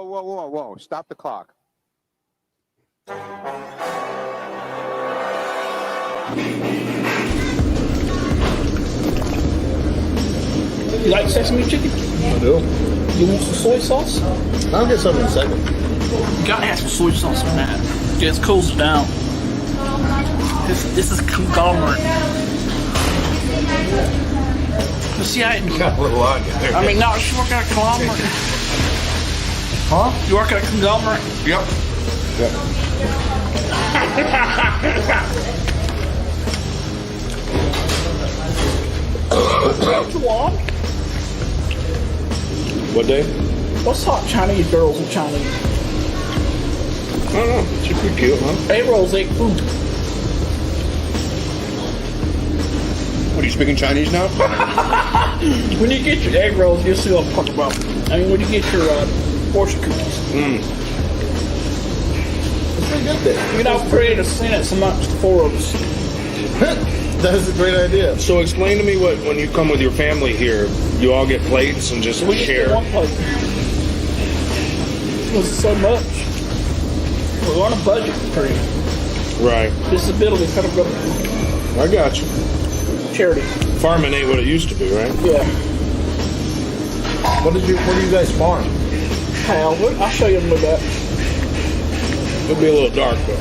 Whoa. Stop the clock. You like sesame chicken? I do. You want some soy sauce? I'll get some in a second. You gotta have some soy sauce on that. Just cools it down. This is conglomerate. You see, Got a little on you there. I mean, no, you work at a conglomerate. Huh? You work at a conglomerate? Yep. Too long? What day? What's hot Chinese girls in Chinese? I don't know. She's pretty cute, huh? A-rolls ate food. What, are you speaking Chinese now? When you get your egg rolls, you'll see what I'm talking about. I mean, when you get your fortune cookies. It's pretty good there. You know, create a sentence amongst the four of us. That's a great idea. So explain to me what, when you come with your family here, you all get plates and just We just share. get one plate. Because it's so much. We're on a budget for you. Right. Disability kind of I got you. charity. Farming ain't what it used to be, right? Yeah. Where do you guys farm? How? I'll show you a little bit. It'll be a little dark, though.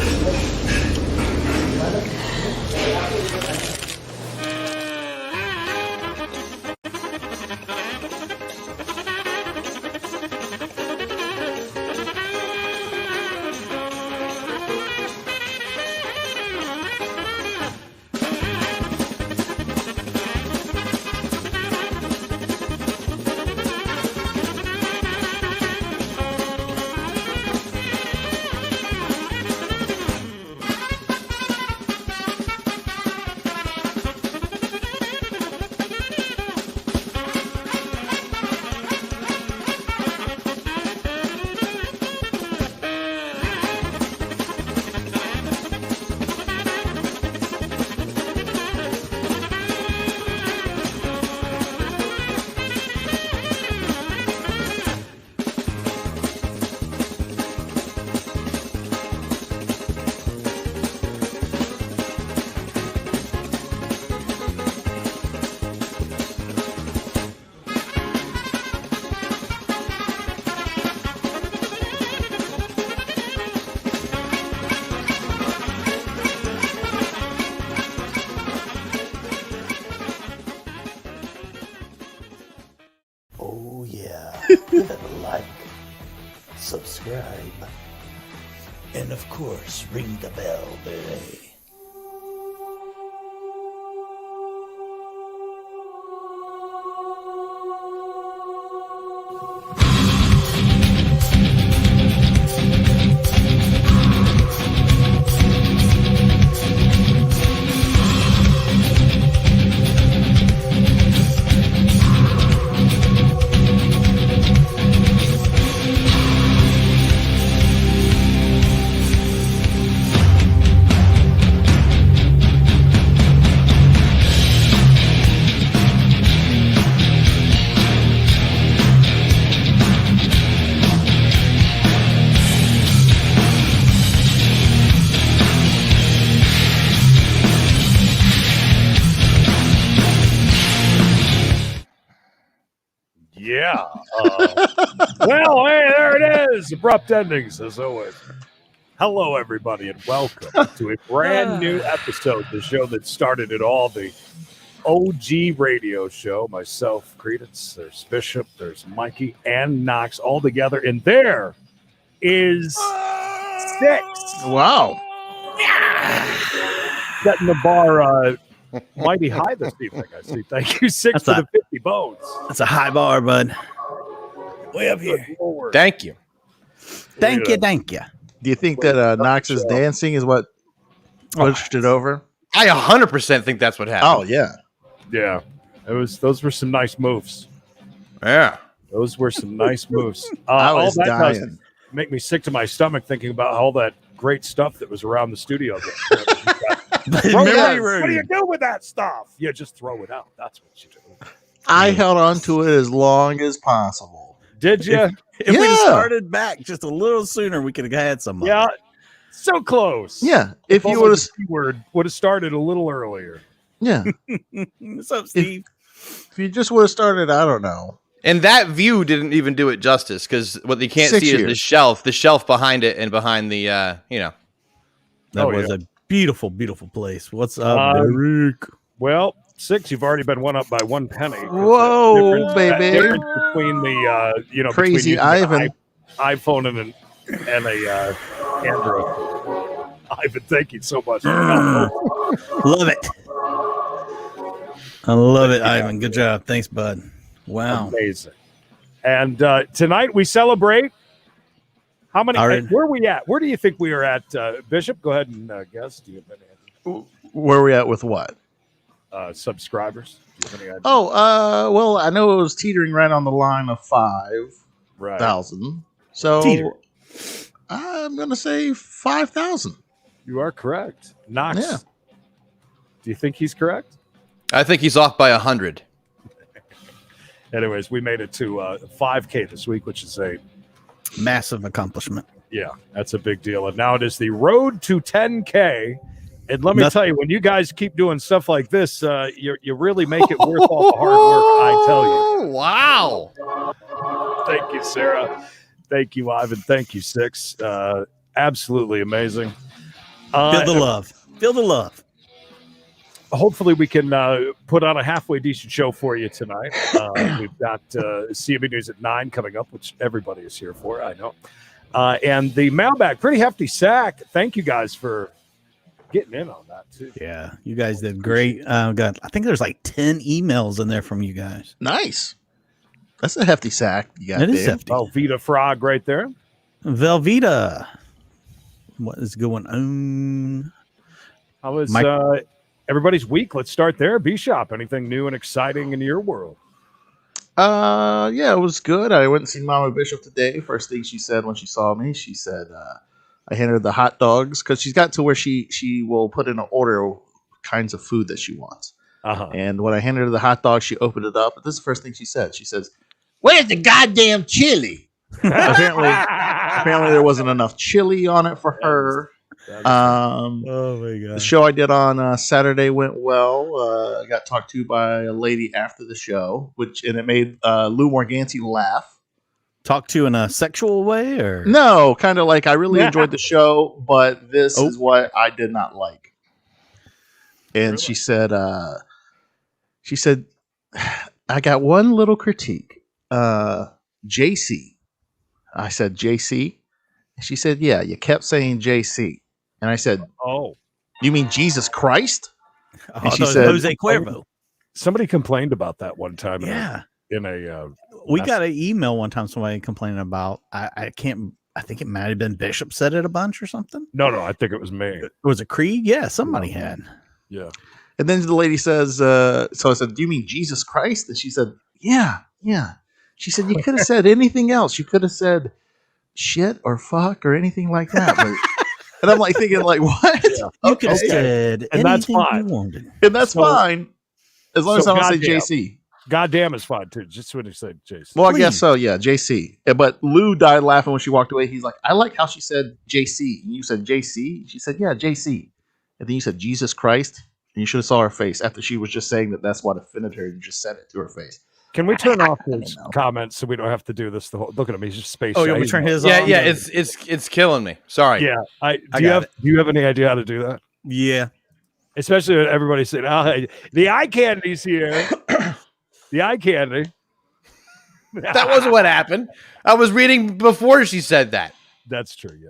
Give it a like, subscribe, and of course, ring the bell, baby. Yeah. Well, hey, there it is. Abrupt endings, as always. Hello, everybody, and welcome to a brand new episode, the show that started it all, the OG radio show. Myself, Creedence, there's Bishop, there's Mikey, and Knox all together, and there is 6. Wow. Setting the bar mighty high this evening, I see. Thank you, 6 for the 50 bones. That's a high bar, bud. Way up here. Thank you. Thank you. Do you think that Knox's dancing is what pushed it over? I 100% think that's what happened. Oh, yeah. Yeah. Those were some nice moves. Yeah. Those were some nice moves. I all was that dying. does make me sick to my stomach thinking about all that great stuff that was around the studio. What do you do with that stuff? You just throw it out. That's what you do. I held on to it as long as possible. Did you? If we Yeah. started back just a little sooner, we could have had some. Yeah, so close. Yeah. If you only would the P word would have started a little earlier. yeah. What's up, Steve? If you just would have started, I don't know. And that view didn't even do it justice because what you can't 6 see is years. the shelf behind it, and behind the That Oh, was yeah. a beautiful, beautiful place. What's up, Derek? Well, 6, you've already been one up by 1 penny. 'Cause Whoa, that baby. difference between the Crazy between using Ivan. an iPhone and a Android. Ivan, thank you so much. Love it. I love it, Ivan. Good job. Thanks, bud. Wow. Amazing. And tonight we celebrate. How many? Where are we at? Where do you think we are at, Bishop? Go ahead and guess. Do you have any idea? Where are we at with what? Subscribers? Do you have any idea? Oh, well, I know it was teetering right on the line of 5,000. Right. So Teeter. I'm going to say 5,000. You are correct. Knox. Yeah. Do you think he's correct? I think he's off by 100. Anyways, we made it to 5K this week, which is Massive accomplishment. that's a big deal. And now it is the road to 10K. And let me tell you, when you guys keep doing stuff like this, you really make it worth all the hard work, I tell you. Wow. Thank you, Sarah. Thank you, Ivan. Thank you, 6. Absolutely amazing. Feel the love. Feel the love. Hopefully we can put on a halfway decent show for you tonight. We've got CMB News at 9 coming up, which everybody is here for, I know. And the mailbag, pretty hefty sack. Thank you guys for getting in on that, too. Yeah, you guys did great. God, I think there's like 10 emails in there from you guys. Nice. That's a hefty sack you got That is there. hefty. Velveeta Frog right there. Velveeta. What is going on? How was everybody's week? Let's start there. B-Shop, anything new and exciting in your world? Yeah, it was good. I went and seen Mama Bishop today. First thing she said when she saw me, she said, I handed her the hot dogs because she's got to where she will put in an order of kinds of food that she wants. Uh-huh. And when I handed her the hot dog, she opened it up. But this is the first thing she said. She says, "Where's the goddamn chili?" apparently there wasn't enough chili on it for her. Oh my god! The show I did on Saturday went well. I got talked to by a lady after the show, and it made Lou Morganti laugh. Talk to in a sexual way, or No, kind of like I really enjoyed the show, but this is what I did not like. And Really? she said, I got one little critique. JC. I said, JC? She said, yeah, you kept saying JC. And I said, Oh, you mean Jesus Christ? oh, she no, said- Jose Cuervo. somebody complained about that one time. Yeah, In a we got an email one time. Somebody complaining about. I can't. I think it might have been Bishop said it a bunch or something. no, I think it was me. Was it Creed? Yeah, somebody had. Yeah. And then the lady says, so I said, do you mean Jesus Christ? And she said, yeah. She said, you could have said anything else. You could have said shit or fuck or anything like that. But, and I'm like thinking, like, what? Yeah. You could have Okay. said And that's anything fine. you wanted. And that's So- fine. As long as so I don't say goddamn. JC. Goddamn is fine too. Just when you said Jason. Well, I Please. guess so, yeah, JC. But Lou died laughing when she walked away. He's like, I like how she said JC. And you said JC? She said, yeah, JC. And then you said Jesus Christ. And you should have saw her face after she was just saying that's what offended her. You just said it to her face. Can we turn off don't his know. comments so we don't have to do this? Look at him. He's just space. Oh, you want me He's- to turn his Yeah, on? yeah, it's killing me. Sorry. Yeah. I Do you got have any idea how to do that? Yeah. Especially when everybody's saying, "Oh, hey, the eye candy's here." The eye candy. That wasn't what happened. I was reading before she said that. That's true. Yeah.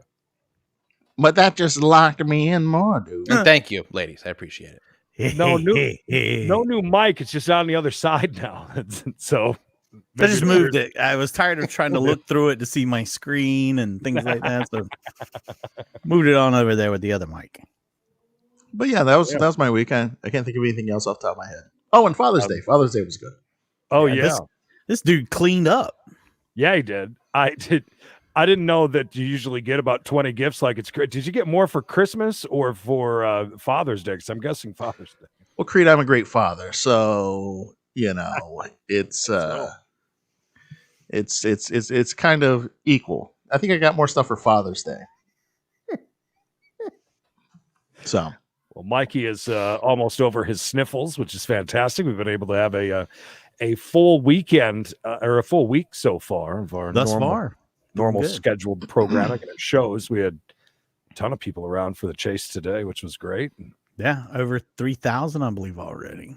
But that just locked me in more, dude. And thank you, ladies. I appreciate it. No new mic. It's just on the other side now. So I maybe just we're- moved it. I was tired of trying to look through it to see my screen and things like that. So moved it on over there with the other mic. But yeah, that was my week. I can't think of anything else off the top of my head. Oh, and Father's Day. Father's Day was good. Oh Yeah, yeah. This dude cleaned up. Yeah, he did. I didn't know that you usually get about 20 gifts. Like it's great. Did you get more for Christmas or for Father's Day? Because I'm guessing Father's Day. Well, Creed, I'm a great father, so it's It's kind of equal. I think I got more stuff for Father's Day. So, Well, Mikey is almost over his sniffles, which is fantastic. We've been able to have a full weekend or a full week so far of our normal Good. scheduled programming and it shows. We had a ton of people around for the chase today, which was great. Yeah, over 3,000, I believe, already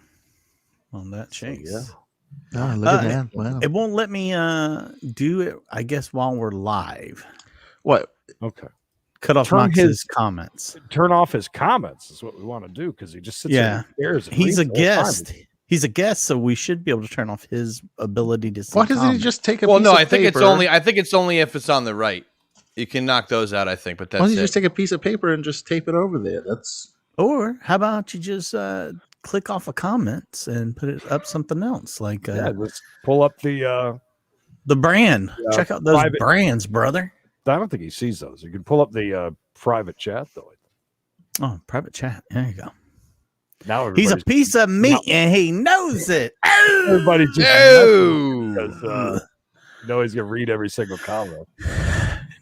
on that chase. oh, look at that! Wow. It won't let me do it, I guess, while we're live. What? Okay. Cut off Turn Knox's comments. Turn off his comments is what we want to do because he just sits there and stares. And He's reads a the whole time. guest. He's a guest, so we should be able to turn off his ability to see. Why doesn't he comments. just take a Well, piece no, of I think paper? it's only if it's on the right. You can knock those out, I think, but Why don't that's you it. just take a piece of paper and just tape it over there? That's Or how about you just click off of comments and put it up something else, like Yeah, let's pull up the. the brand. Check out those private- brands, brother. I don't think he sees those. You can pull up the private chat though. Oh, private chat. There you go. Now He's a everybody's- piece of meat, and he knows it. Everybody just No. because no, he's gonna read every single comment.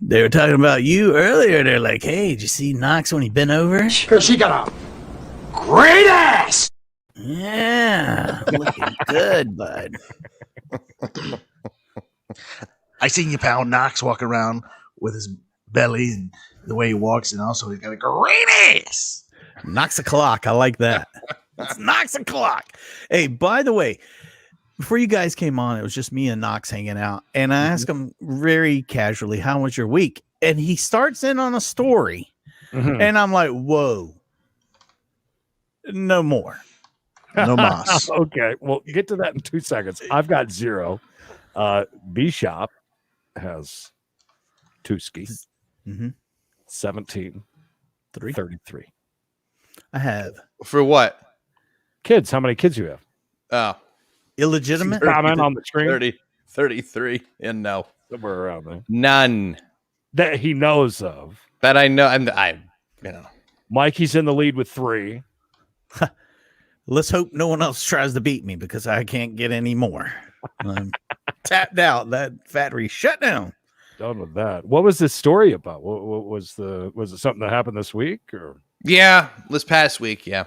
They were talking about you earlier. They're like, "Hey, did you see Knox when he bent over?" She got a great ass. Yeah, looking good, bud. I seen you, pal Knox, walk around with his belly and the way he walks, and also he's got a great ass. Knox o'clock. I like that. It's Knox o'clock. Hey, by the way, before you guys came on, it was just me and Knox hanging out, and I asked him very casually, "How was your week?" And he starts in on a story, and I'm like, "Whoa, no more." No mas. Okay, well, get to that in 2 seconds. I've got 0. B Shop has 2 skis. Mm-hmm. 17, 3. 33. I have For what? Kids, how many kids you have? Oh, illegitimate. Comment on the screen. 30, 33, and no. Somewhere around there. None. That he knows of. That I know. You know. Mikey's in the lead with 3. Let's hope no one else tries to beat me because I can't get any more. I'm tapped out. That factory shut down. Done with that. What was this story about? What was it something that happened this week or Yeah, this past week, yeah.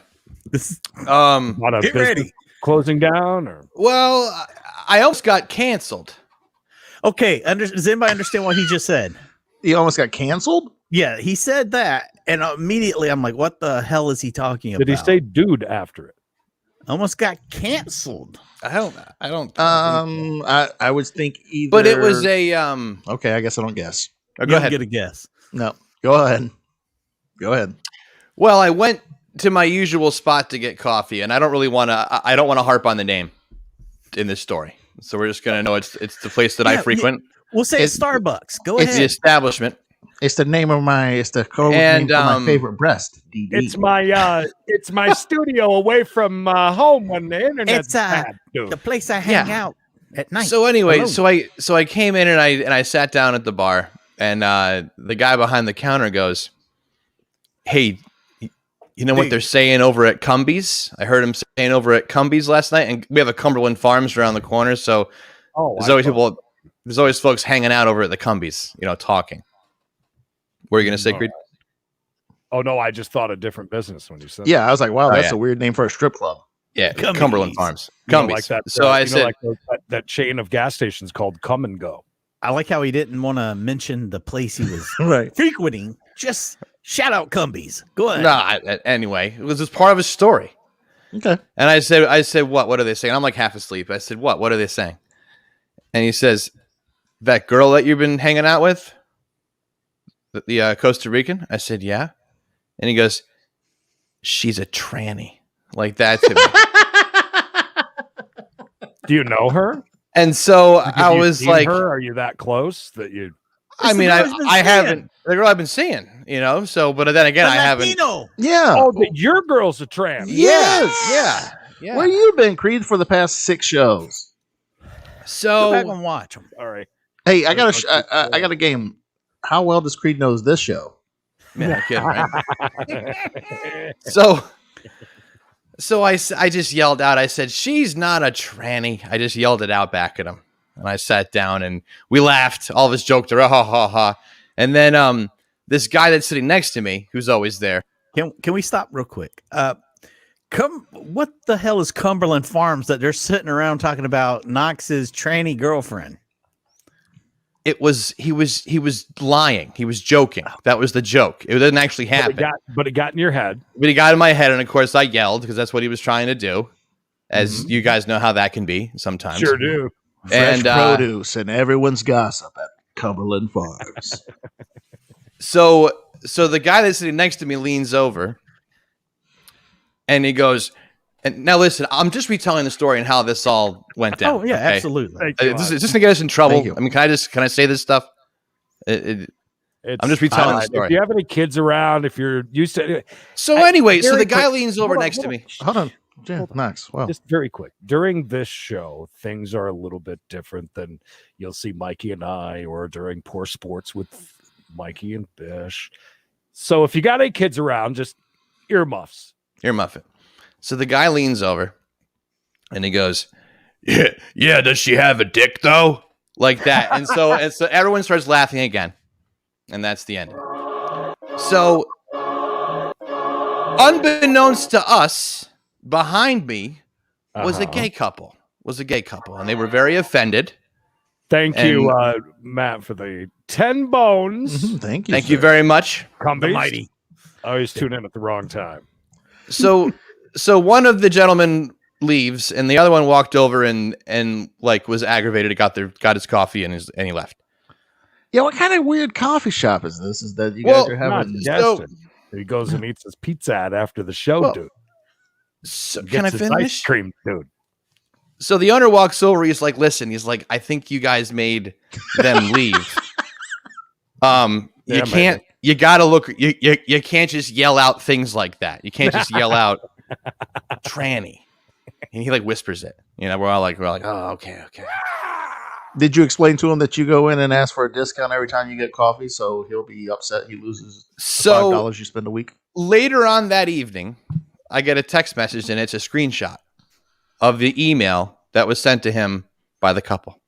not a Get business ready. closing down or Well, I almost got canceled. Okay, does anybody understand what he just said? He almost got canceled? Yeah, he said that, and immediately I'm like, "What the hell is he talking about?" did he say dude after it? Almost got canceled. I don't. I would think either. But it was a Okay, I guess I don't guess. oh, You go don't ahead. get a guess. No, go ahead. Go ahead. Well, I went to my usual spot to get coffee, and I don't really want to. I don't want to harp on the name in this story, so we're just gonna know it's the place that I Yeah, frequent. We'll say it's Starbucks. Go It's the ahead. establishment. It's the name of my. It's the code And, name for my favorite breast. DD. It's my studio away from home when the internet's It's bad, dude. the place I hang Yeah. out at night. So anyway, Alone. so I came in and I sat down at the bar, and the guy behind the counter goes, "Hey, you know what they're saying over at Cumbies? I heard him saying over at Cumbies last night, and we have a Cumberland Farms around the corner, so there's always folks hanging out over at the Cumbies, talking." What are you gonna say, Creed? Oh no, I just thought a different business when you said Yeah, I was like, wow, Oh, that's yeah. a weird name for a strip club. Yeah, Cumbies. Cumberland Farms. that. Cumbies. Like that. So I said, like that chain of gas stations called Come and Go. I like how he didn't want to mention the place he was Right. frequenting. Just shout out Cumbies. Go ahead. no. Anyway, it was just part of his story. Okay. And I said, what are they saying? I'm like half asleep. I said, what are they saying? And he says, that girl that you've been hanging out with, the Costa Rican. I said, yeah. And he goes, she's a tranny, like that to me. Do you know her? And so Have I you was seen like, her? Are you that close that you? I It's mean, the girl I've been I seeing. haven't, the girl I've been seeing, so, but then again, The I haven't. Latino. Yeah. Oh, that your girl's a trans. Yes. Yeah. Where you been, Creed, for the past 6 shows? Go back So and watch them. All right. Hey, I got I got a game. How well does Creed knows this show? yeah, kidding, right? So I just yelled out. I said, she's not a tranny. I just yelled it out back at him. And I sat down and we laughed. All of us joked around, ha ha ha. And then this guy that's sitting next to me, who's always there. Can we stop real quick? What the hell is Cumberland Farms that they're sitting around talking about Knox's tranny girlfriend? He was lying. He was joking. That was the joke. It didn't actually happen. But it got in your head. But he got in my head, and of course I yelled because that's what he was trying to do. As you guys know how that can be sometimes. Sure do. Fresh produce and everyone's gossip at Cumberland Farms. So the guy that's sitting next to me leans over and he goes, and now listen, I'm just retelling the story and how this all went down. Oh yeah, okay? absolutely. This is just gonna get us in trouble. You. I mean, can I say this stuff? I'm just retelling the story. If you have any kids around, if you're used to So the guy leans over next to me. Hold on. Yeah, Knox. Wow. Just very quick. During this show, things are a little bit different than you'll see Mikey and I, or during Poor Sports with Mikey and Bish. So if you got any kids around, just earmuffs. Earmuff it. So the guy leans over and he goes, yeah, does she have a dick though? Like that. And so everyone starts laughing again. And that's the end. So unbeknownst to us, behind me was a gay couple. And they were very offended. Thank you, Matt, for the 10 bones. Thank you. Thank you very much. The mighty. I always tune in at the wrong time. So one of the gentlemen leaves, and the other one walked over and like was aggravated. Got his coffee and he left. Yeah, what kind of weird coffee shop is this? Is that you guys are having? He goes and eats his pizza at after the show, dude. So, can I finish? Ice cream, dude. So the owner walks over. He's like, "Listen," he's like, "I think you guys made them leave. You can't. You gotta look. You can't just yell out things like that. You can't just yell out tranny." And he like whispers it. You know, we're all like, "Oh, okay." Did you explain to him that you go in and ask for a discount every time you get coffee, so he'll be upset he loses $5 you spend a week? Later on that evening, I get a text message, and it's a screenshot of the email that was sent to him by the couple.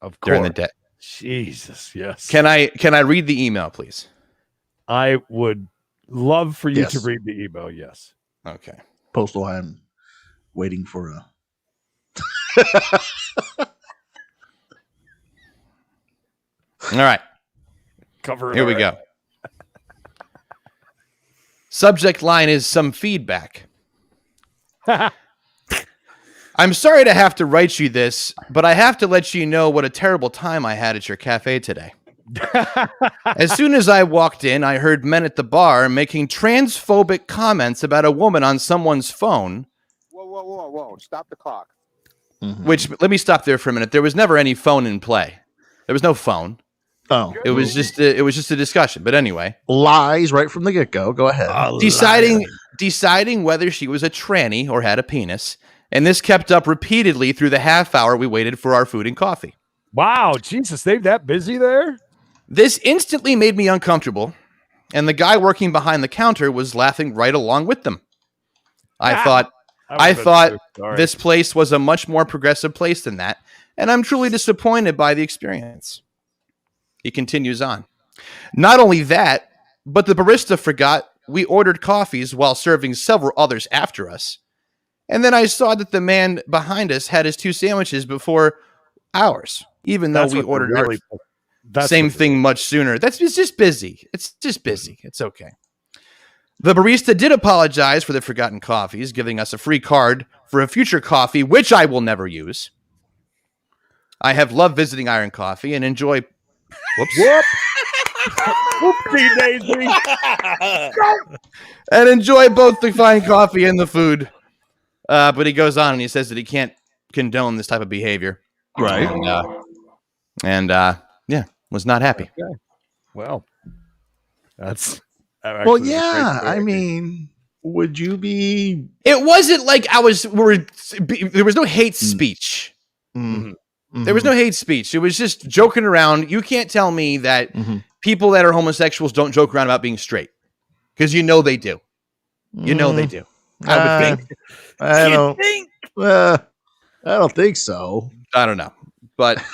Of course. During the day. Jesus, yes. Can I read the email, please? I would love for you to read the email, yes. Okay. Postal, I'm waiting for a... All right. Here we go. Subject line is some feedback. I'm sorry to have to write you this, but I have to let you know what a terrible time I had at your cafe today. As soon as I walked in, I heard men at the bar making transphobic comments about a woman on someone's phone. Whoa. Stop the clock. Which, let me stop there for a minute. There was never any phone in play. There was no phone. Oh. It was just a discussion. But anyway. Lies right from the get-go. Go ahead. Deciding whether she was a tranny or had a penis. And this kept up repeatedly through the half hour we waited for our food and coffee. Wow, Jesus, they that busy there? This instantly made me uncomfortable, and the guy working behind the counter was laughing right along with them. I thought this place was a much more progressive place than that, and I'm truly disappointed by the experience. He continues on. Not only that, but the barista forgot we ordered coffees while serving several others after us. And then I saw that the man behind us had his 2 sandwiches before ours, even though we ordered our same thing much sooner. It's just busy. It's just busy. It's okay. The barista did apologize for the forgotten coffees, giving us a free card for a future coffee, which I will never use. I have loved visiting Iron Coffee and enjoy... Whoopsie daisy. And enjoy both the fine coffee and the food. But he goes on and he says that he can't condone this type of behavior. Right. And was not happy. Okay. Well, that's... Well, yeah. I mean, would you be... It wasn't like there was no hate speech. There was no hate speech. It was just joking around. You can't tell me that people that are homosexuals don't joke around about being straight. Because you know they do. You know they do. I would think. I don't think so. I don't know. But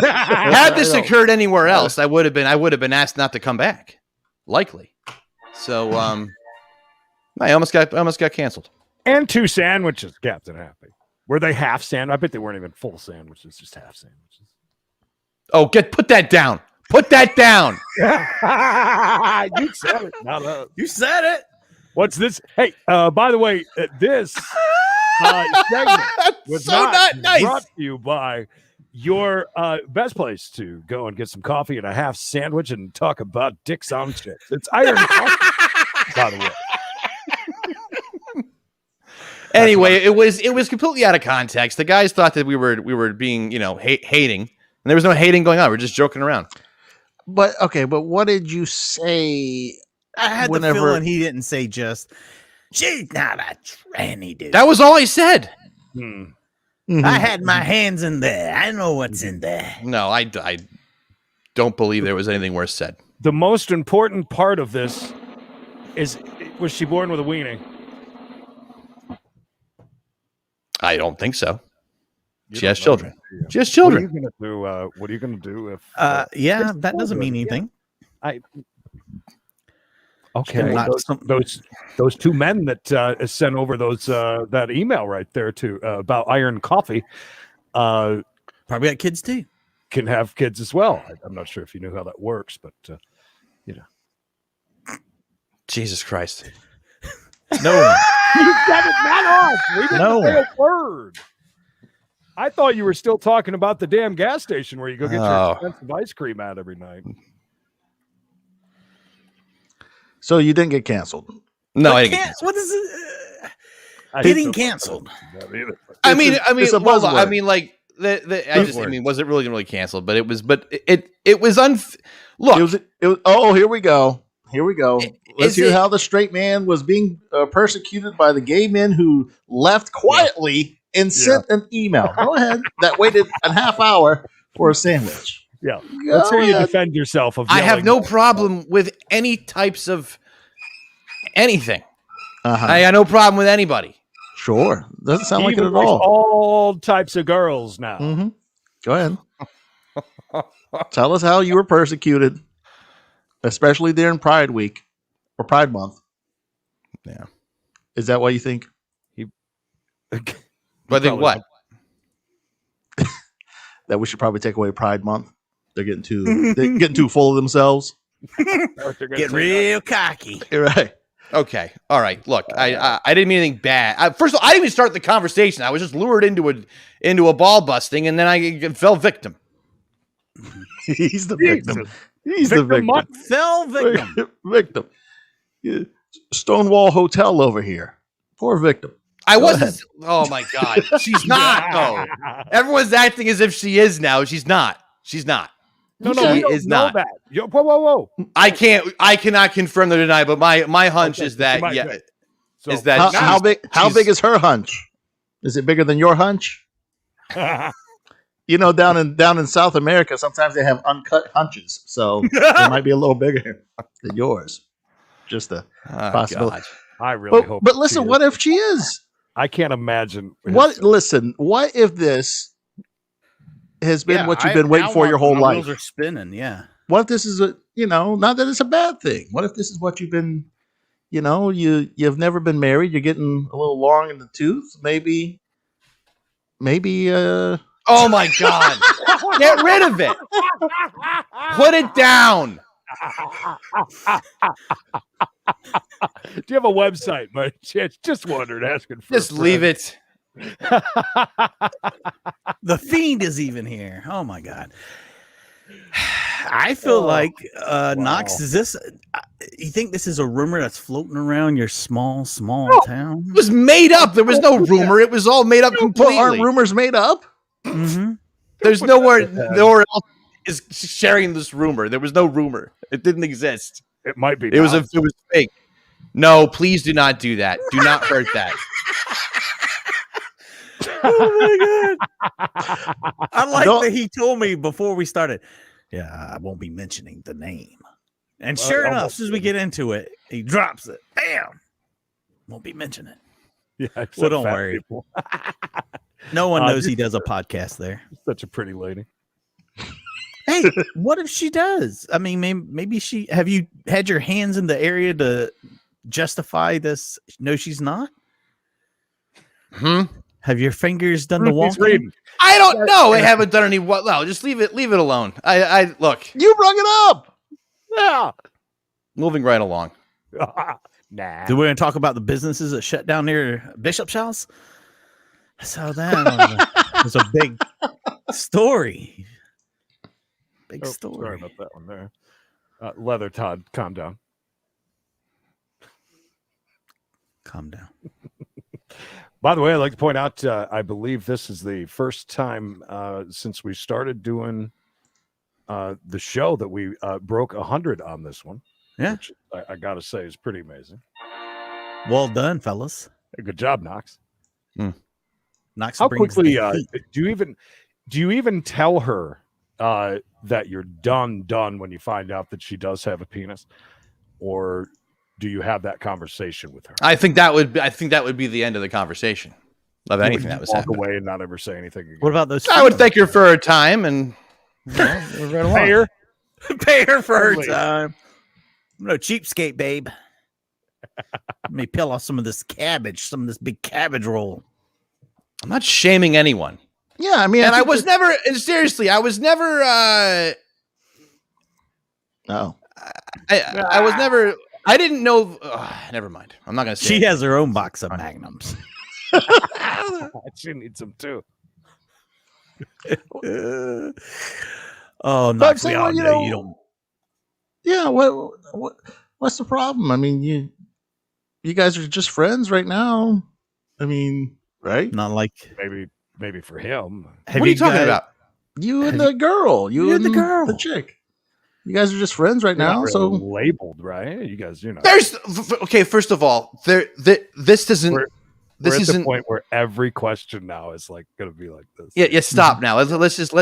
Had this occurred anywhere else, I would have been asked not to come back, likely. So, I almost got canceled. And 2 sandwiches, Captain Happy. Were they half sandwich? I bet they weren't even full sandwiches, just half sandwiches. Oh, put that down. Put that down. You said it. Not us. You said it. What's this? Hey, by the way, this segment was not nice. brought to you by your best place to go and get some coffee and a half sandwich and talk about dicks on chicks. It's Iron Coffee, by the way. Anyway, it was completely out of context. The guys thought that we were being, hating, and there was no hating going on. We're just joking around. But what did you say? I had the feeling he didn't say just, she's not a tranny, dude. That was all I said. I had my hands in there. I know what's in there. No, I don't believe there was anything worse said. The most important part of this is, was she born with a weenie? I don't think so. She has children. She has children. What are you gonna do if? Yeah, that doesn't mean anything. Okay. Those 2 men that sent over that email right there to about Iron Coffee, probably got kids too. Can have kids as well. I'm not sure if you knew how that works, but Jesus Christ. No. You said it, not us. We didn't say a word. I thought you were still talking about the damn gas station where you go get your expensive ice cream at every night. So you didn't get canceled? No, I didn't. What is it? Getting canceled. I mean, it's a buzzword. I mean, like was it really canceled? But it was. But it was Look, it was. Oh, here we go. Let's hear it, how the straight man was being persecuted by the gay men who left quietly and sent an email. Go ahead. That waited a half hour for a sandwich. Yeah. Let's hear you defend yourself. I have no problem with any types of anything. I got no problem with anybody. Sure. Doesn't sound like it at all types of girls now. Mm-hmm. Go ahead. Tell us how you were persecuted, especially during Pride Week or Pride Month. Yeah. Is that what you think? But then what? That we should probably take away Pride Month. They're getting too full of themselves. Getting real cocky. You're right. Okay. All right. Look, I didn't mean anything bad. First of all, I didn't even start the conversation. I was just lured into a ball busting, and then I fell victim. He's the victim. He's the victim. Fell victim. Victim. Yeah. Stonewall Hotel over here. Poor victim. I wasn't. Oh my God. She's not though. Everyone's acting as if she is now. She's not. She's not. No, she is not. That. Whoa. I cannot confirm or deny, but my hunch is that is that how big is her hunch? Is it bigger than your hunch? You know, down in South America, sometimes they have uncut hunches, so it might be a little bigger than yours. Just a possibility. God. I really hope. But listen, what if she is? I can't imagine. Listen, what if this has been what you've been waiting for your whole life? Wheels are spinning. Yeah. What if this is not that it's a bad thing? What if this is what you've been, you've never been married, you're getting a little long in the tooth, maybe. Oh my God! Get rid of it. Put it down. Do you have a website? But just wondered, asking for. Just leave it. The Fiend is even here. Oh my God. I feel like Knox, is this you think this is a rumor that's floating around your small town? It was made up. There was no rumor. It was all made up completely. Aren't rumors made up? Mm-hmm. There's nowhere else is sharing this rumor. There was no rumor. It didn't exist. It might be. It was fake. No, please do not do that. Do not hurt that. Oh my God. I like that he told me before we started. Yeah, I won't be mentioning the name. And sure enough, as soon as we get into it, he drops it. Bam. Won't be mentioning it. Yeah, well, don't worry. No one knows he does a podcast there. Such a pretty lady. Hey, what if she does? I mean, maybe she. Have you had your hands in the area to justify this? No, she's not. Have your fingers done the walking? I don't know. I haven't done any. What? No, just leave it alone. I look. You brought it up. Yeah. Moving right along. Nah. So we're going to talk about the businesses that shut down near Bishop's house. I saw that. It was a big story. Big story. Sorry about that one there. Leather Todd, calm down. Calm down. By the way, I'd like to point out, I believe this is the first time since we started doing the show that we broke 100 on this one. Yeah. Which I got to say is pretty amazing. Well done, fellas. Good job, Knox. Knox, how brings quickly the heat. do you even tell her that you're done when you find out that she does have a penis, or do you have that conversation with her? I think that would be the end of the conversation of anything that was walk happening. away and not ever say anything again. What about those? I would thank her for her time and move right along. Pay her. Pay her for her Totally. time. I'm no cheapskate, babe. Let me peel off some of this big cabbage roll. I'm not shaming anyone. Yeah, I mean, And I think was never, and seriously, I was never, no. I was never, I didn't know, never mind. I'm not going to say She it. has her own box of Magnums. She needs them too. Oh, But I'm Knox, saying, we all well, you know know, you don't. Yeah, what's the problem? I mean, you guys are just friends right now. I mean, right? Not like. Maybe for him. Have What are you talking guys- about? You and the girl. You and the girl. the chick. You guys are just friends right You're not now. really So labeled, right? You guys, There's, okay, first of all, this doesn't, We're this at the isn't, point where every question now is like going to be like this. yeah, stop now. Let's stop.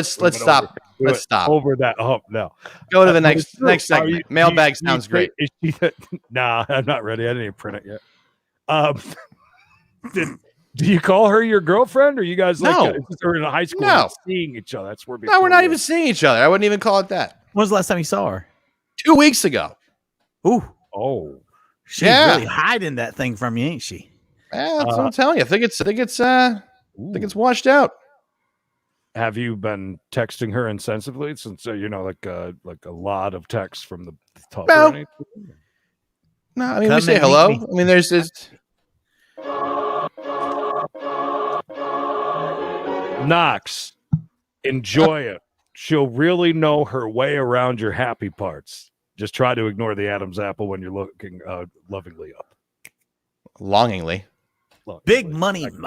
Let's stop. Over that hump. No. Go to the But it's next true. Are segment. you- Mailbag do you sounds great. think- is she- Nah, I'm not ready. I didn't even print it yet. Do you call her your girlfriend, or you guys No. or in high school No. seeing each other? That's where. No, we're not even seeing each other. I wouldn't even call it that. When was the last time you saw her? 2 weeks ago. Ooh, Oh, she's Yeah. really hiding that thing from you, ain't she? Yeah, that's what I'm telling you. I think it's washed out. have you been texting her insensibly since like a lot of texts from the top? No. Or anything? No, I mean Come we say and meet hello. me. I mean there's this. Knox, enjoy it. She'll really know her way around your happy parts. Just try to ignore the Adam's apple when you're looking lovingly up. Longingly. Big money. They give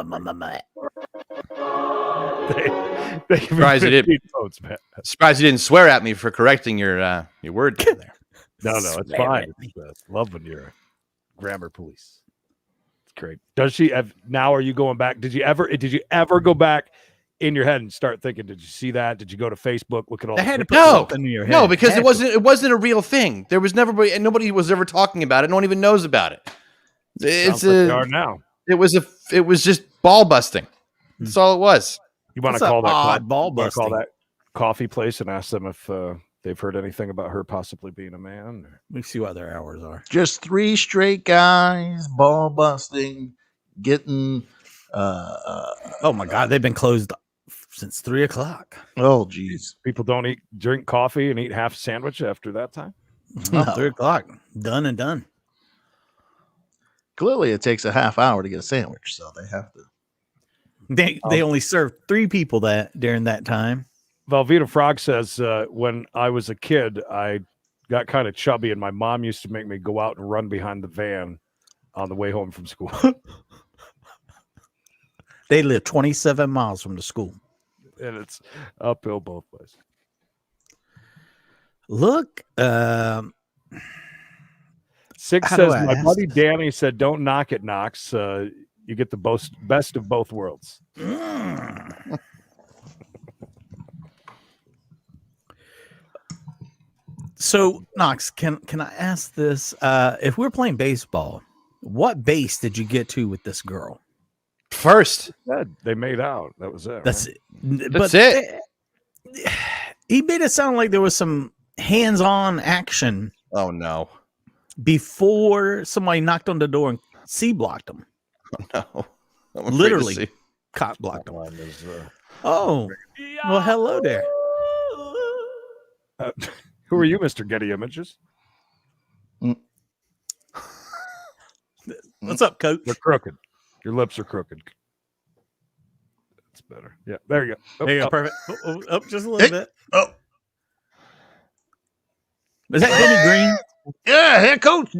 me Surprised you 15 didn't. votes, man. Surprised you didn't swear at me for correcting your word down there. No, it's Swear fine. at me. It's love when you're a grammar police. It's great. Does she have now? Are you going back? Did you ever go back in your head and start thinking? Did you see that? Did you go to Facebook? Look at all. I the had to pictures? put No, something in your head. no, because Had it wasn't a real thing. There was never, and nobody was ever talking about it. No one even knows about it. Sounds like they are now. It was just ball busting. That's all it was. You want What's to call that that odd ball you wanna call busting? that coffee place and ask them if they've heard anything about her possibly being a man? Or- Let me see what their hours are. just 3 straight guys ball busting, getting. Oh my God, they've been closed since 3:00. Oh, geez. People don't drink coffee and eat half a sandwich after that time. No, 3:00. Done and done. Clearly, it takes a half hour to get a sandwich, so they have to. They only served 3 people during that time. Velveeta Frog says, when I was a kid, I got kind of chubby, and my mom used to make me go out and run behind the van on the way home from school. They live 27 miles from the school. And it's uphill both ways. Look, Six How do says, I my ask buddy Danny said, don't knock it, Knox. You get the best of both worlds. so Knox, can I ask this? If we're playing baseball, what base did you get to with this girl? First, They made out. That was it. That's right? it. That's it. He made it sound like there was some hands-on action Oh no. before somebody knocked on the door and C-blocked him. No. I'm afraid to Literally. see. Cop blocked him. Oh, well, hello there. Who are you, Mr. Getty Images? What's up, Coach? They're crooked. Your lips are crooked. That's better. Yeah, there you go. Oh, There you go. up. Perfect. Up just a little bit. Oh, Is that Denny Green? yeah, head coach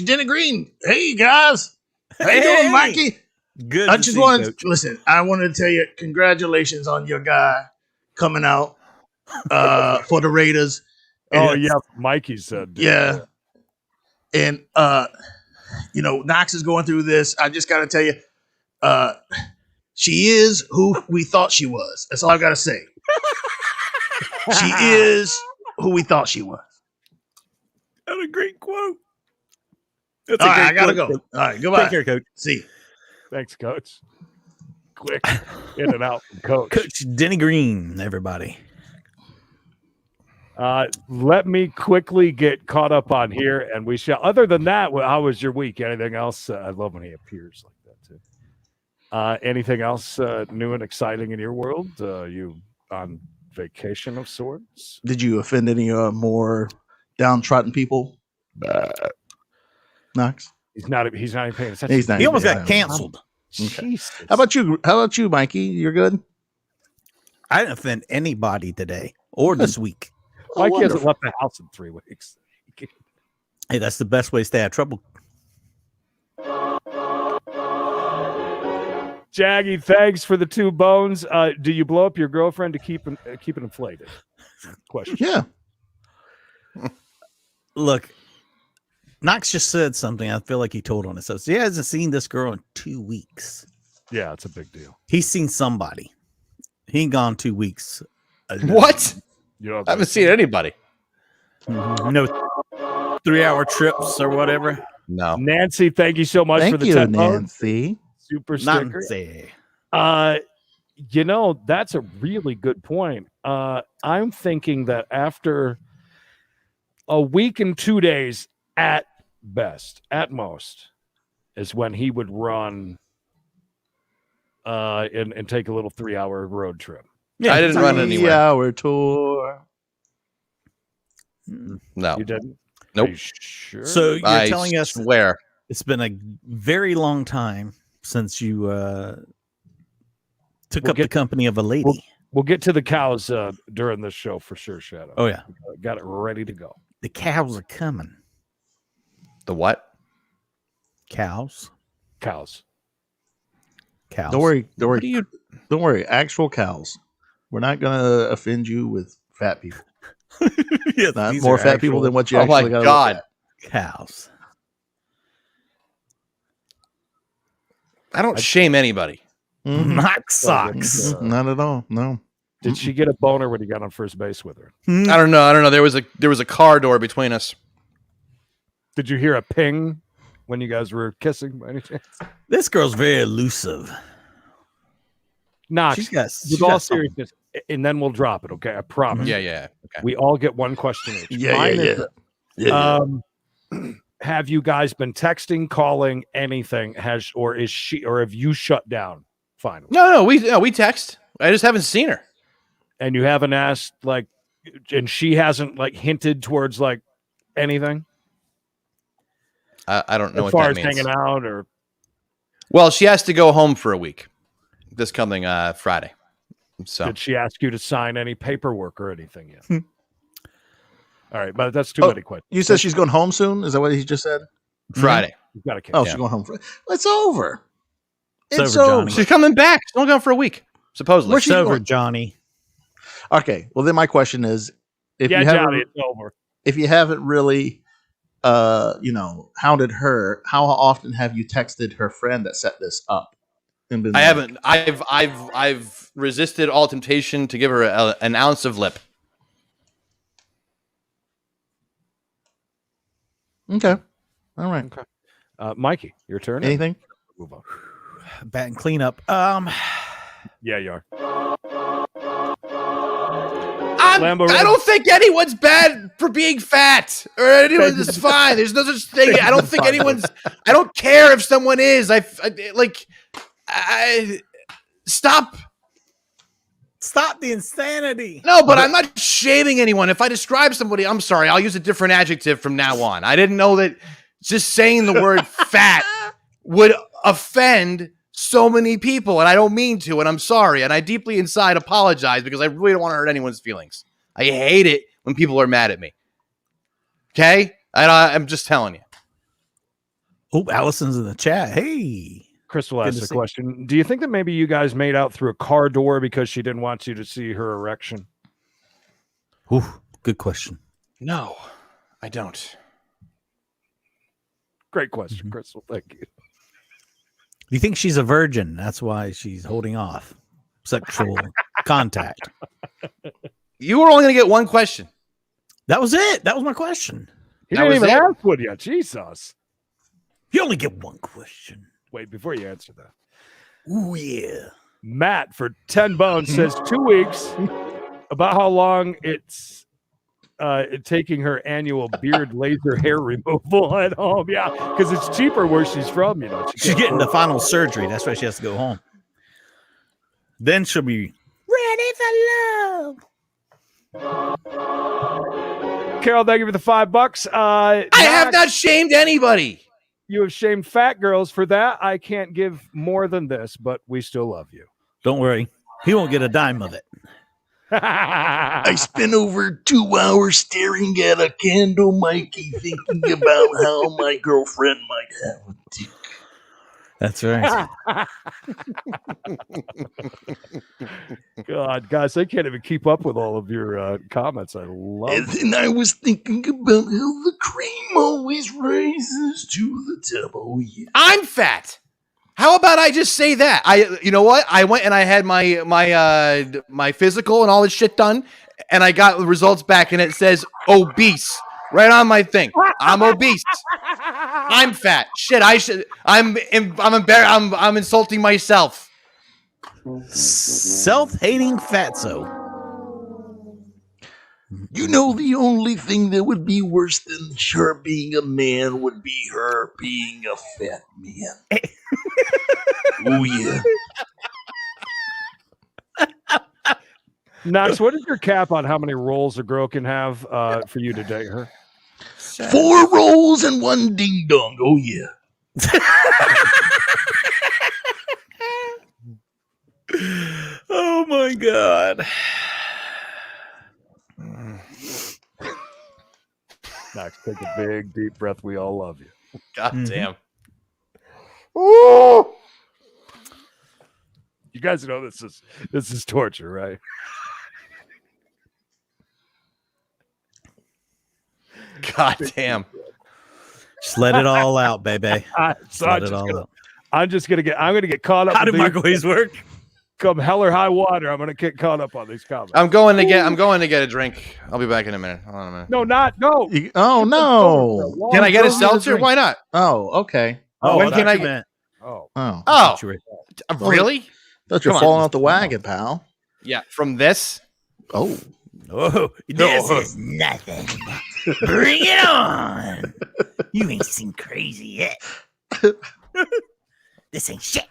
Denny Green. Hey guys, how you Hey. doing, Mikey? Good. I to just see wanted Coach. to listen. I wanted to tell you congratulations on your guy coming out for the Raiders. Oh, And yeah. Mikey said. yeah. And Knox is going through this. I just got to tell you, she is who we thought she was. That's all I got to say. She is who we thought she was. That's a great quote. That's All a right, great I gotta quote, go. Coach. All right, goodbye. Take care, Coach. See you. Thanks, Coach. Quick in and out from Coach. Coach Denny Green, everybody. Let me quickly get caught up on here, and we shall. Other than that, how was your week? Anything else? I love when he appears like that too. Anything else new and exciting in your world? You on vacation of sorts? Did you offend any more downtrodden people? Knox? He's not even paying attention. He's not. He almost yeah, got canceled. Jesus. How about you, Mikey? You're good? I didn't offend anybody today or this week. Mikey hasn't wonderful. left the house in 3 weeks. Hey, that's the best way to stay out of trouble. Jaggy, thanks for the 2 bones. Do you blow up your girlfriend to keep it inflated? Question. Yeah. Look, Knox just said something. I feel like he told on himself. So he hasn't seen this girl in 2 weeks. Yeah, it's a big deal. He's seen somebody. He ain't gone 2 weeks. What? You know, I haven't seen anybody. No 3-hour trips or whatever. No. Nancy, thank you so much for Thank the you, 10 bones. Nancy. Super sticker. Nancy. That's a really good point. I'm thinking that after a week and 2 days at best, at most, is when he would run and take a little 3-hour road trip. Yeah, I didn't run anywhere. 3-hour tour. No. You didn't? Nope. Are you sure? So you're I telling us swear. it's been a very long time since you took up the company of a lady. We'll get to the cows during this show for sure, Shadow. Oh, yeah. Got it ready to go. The cows are coming. The what? Cows. Cows. Cows. Don't worry. Don't What worry. do you? Don't worry. Actual cows. We're not gonna offend you with fat people. Yes, Not these more are fat actual people than what you Oh my actually got. God. cows. I don't shame anybody. Not socks. Not at all. No. Did she get a boner when he got on first base with her? I don't know. There was a car door between us. Did you hear a ping when you guys were kissing by any chance? This girl's very elusive. Knox, She's got. with she's all got something. seriousness, and then we'll drop it, okay? I promise. Yeah. Okay. We all get one question each. Yeah. Mine Yeah. is Yeah. have you guys been texting, calling, anything? Have you shut down finally? No. We text. I just haven't seen her. And you haven't asked, like, and she hasn't, like, hinted towards, like, anything? I don't know as what far that as means. hanging out, or Well, she has to go home for a week this coming Friday. So did she ask you to sign any paperwork or anything yet? All right, but that's too many questions. You said she's going home soon? Is that what he just said? Friday. You've got to Oh, Yeah. she's going home. It's over. It's over, Johnny. She's coming back. She's only gone for a week, supposedly. Where's It's she over, going? Johnny. Okay. Well, then my question is, if Yeah, you Johnny, haven't, it's over. if you haven't really, hounded her, how often have you texted her friend that set this up? And been I like, haven't. I've resisted all temptation to give her an ounce of lip. Okay. All right. Mikey, your turn. Anything? Move on. Bat and cleanup. Yeah, you are. I don't think anyone's bad for being fat, or anyone is fine. There's no such thing. I don't think anyone's. I don't care if someone is. Stop. Stop the insanity. No, but I'm not shaming anyone. If I describe somebody, I'm sorry. I'll use a different adjective from now on. I didn't know that just saying the word fat would offend so many people, and I don't mean to, and I'm sorry, and I deeply inside apologize because I really don't want to hurt anyone's feelings. I hate it when people are mad at me. Okay? I'm just telling you. Oh, Allison's in the chat. Hey. Crystal asked a question. Do you think that maybe you guys made out through a car door because she didn't want you to see her erection? Ooh, good question. No, I don't. Great question, Crystal. Thank you. You think she's a virgin? That's why she's holding off sexual contact. You were only going to get one question. That was it. That was my question. He didn't even ask one yet. Jesus. You only get one question. Wait, before you answer that. Ooh, yeah. Matt for 10 bones says 2 weeks about how long it's taking her annual beard laser hair removal at home. Yeah, because it's cheaper where she's from. You know, she's getting the final surgery. That's why she has to go home. Then she'll be ready for love. Carol, thank you for the $5. I have not shamed anybody. You have shamed fat girls for that. I can't give more than this, but we still love you. Don't worry. He won't get a dime of it. I spent over 2 hours staring at a candle, Mikey, thinking about how my girlfriend might have a dick. That's right. God, guys, I can't even keep up with all of your comments. I love it. And then I was thinking about how the cream always rises to the top. Oh, yeah. I'm fat. How about I just say that? You know what? I went and I had my physical and all this shit done, and I got the results back, and it says obese right on my thing. I'm obese. I'm fat. Shit. I'm embarrassed. I'm insulting myself. Self-hating fatso. You know, the only thing that would be worse than her being a man would be her being a fat man. Oh, yeah. Knox, what is your cap on how many rolls a girl can have for you to date her? 4 rolls and 1 ding dong. Oh, yeah. Oh, my God. Knox, take a big, deep breath. We all love you. God damn. Ooh. You guys know this is torture, right? God damn. Just let it all out, baby. I'm gonna get caught up. How do microwaves work? Come hell or high water, I'm gonna get caught up on these comments. I'm going to get a drink. I'll be back in a minute. Hold on a minute. No. Oh no! Can I get a seltzer? Why not? Oh, okay. Oh, when can I get? Oh, really? Thought you're falling off the wagon, pal. Yeah, from this. Oh, This is nothing. Bring it on. You ain't seen crazy yet. This ain't shit.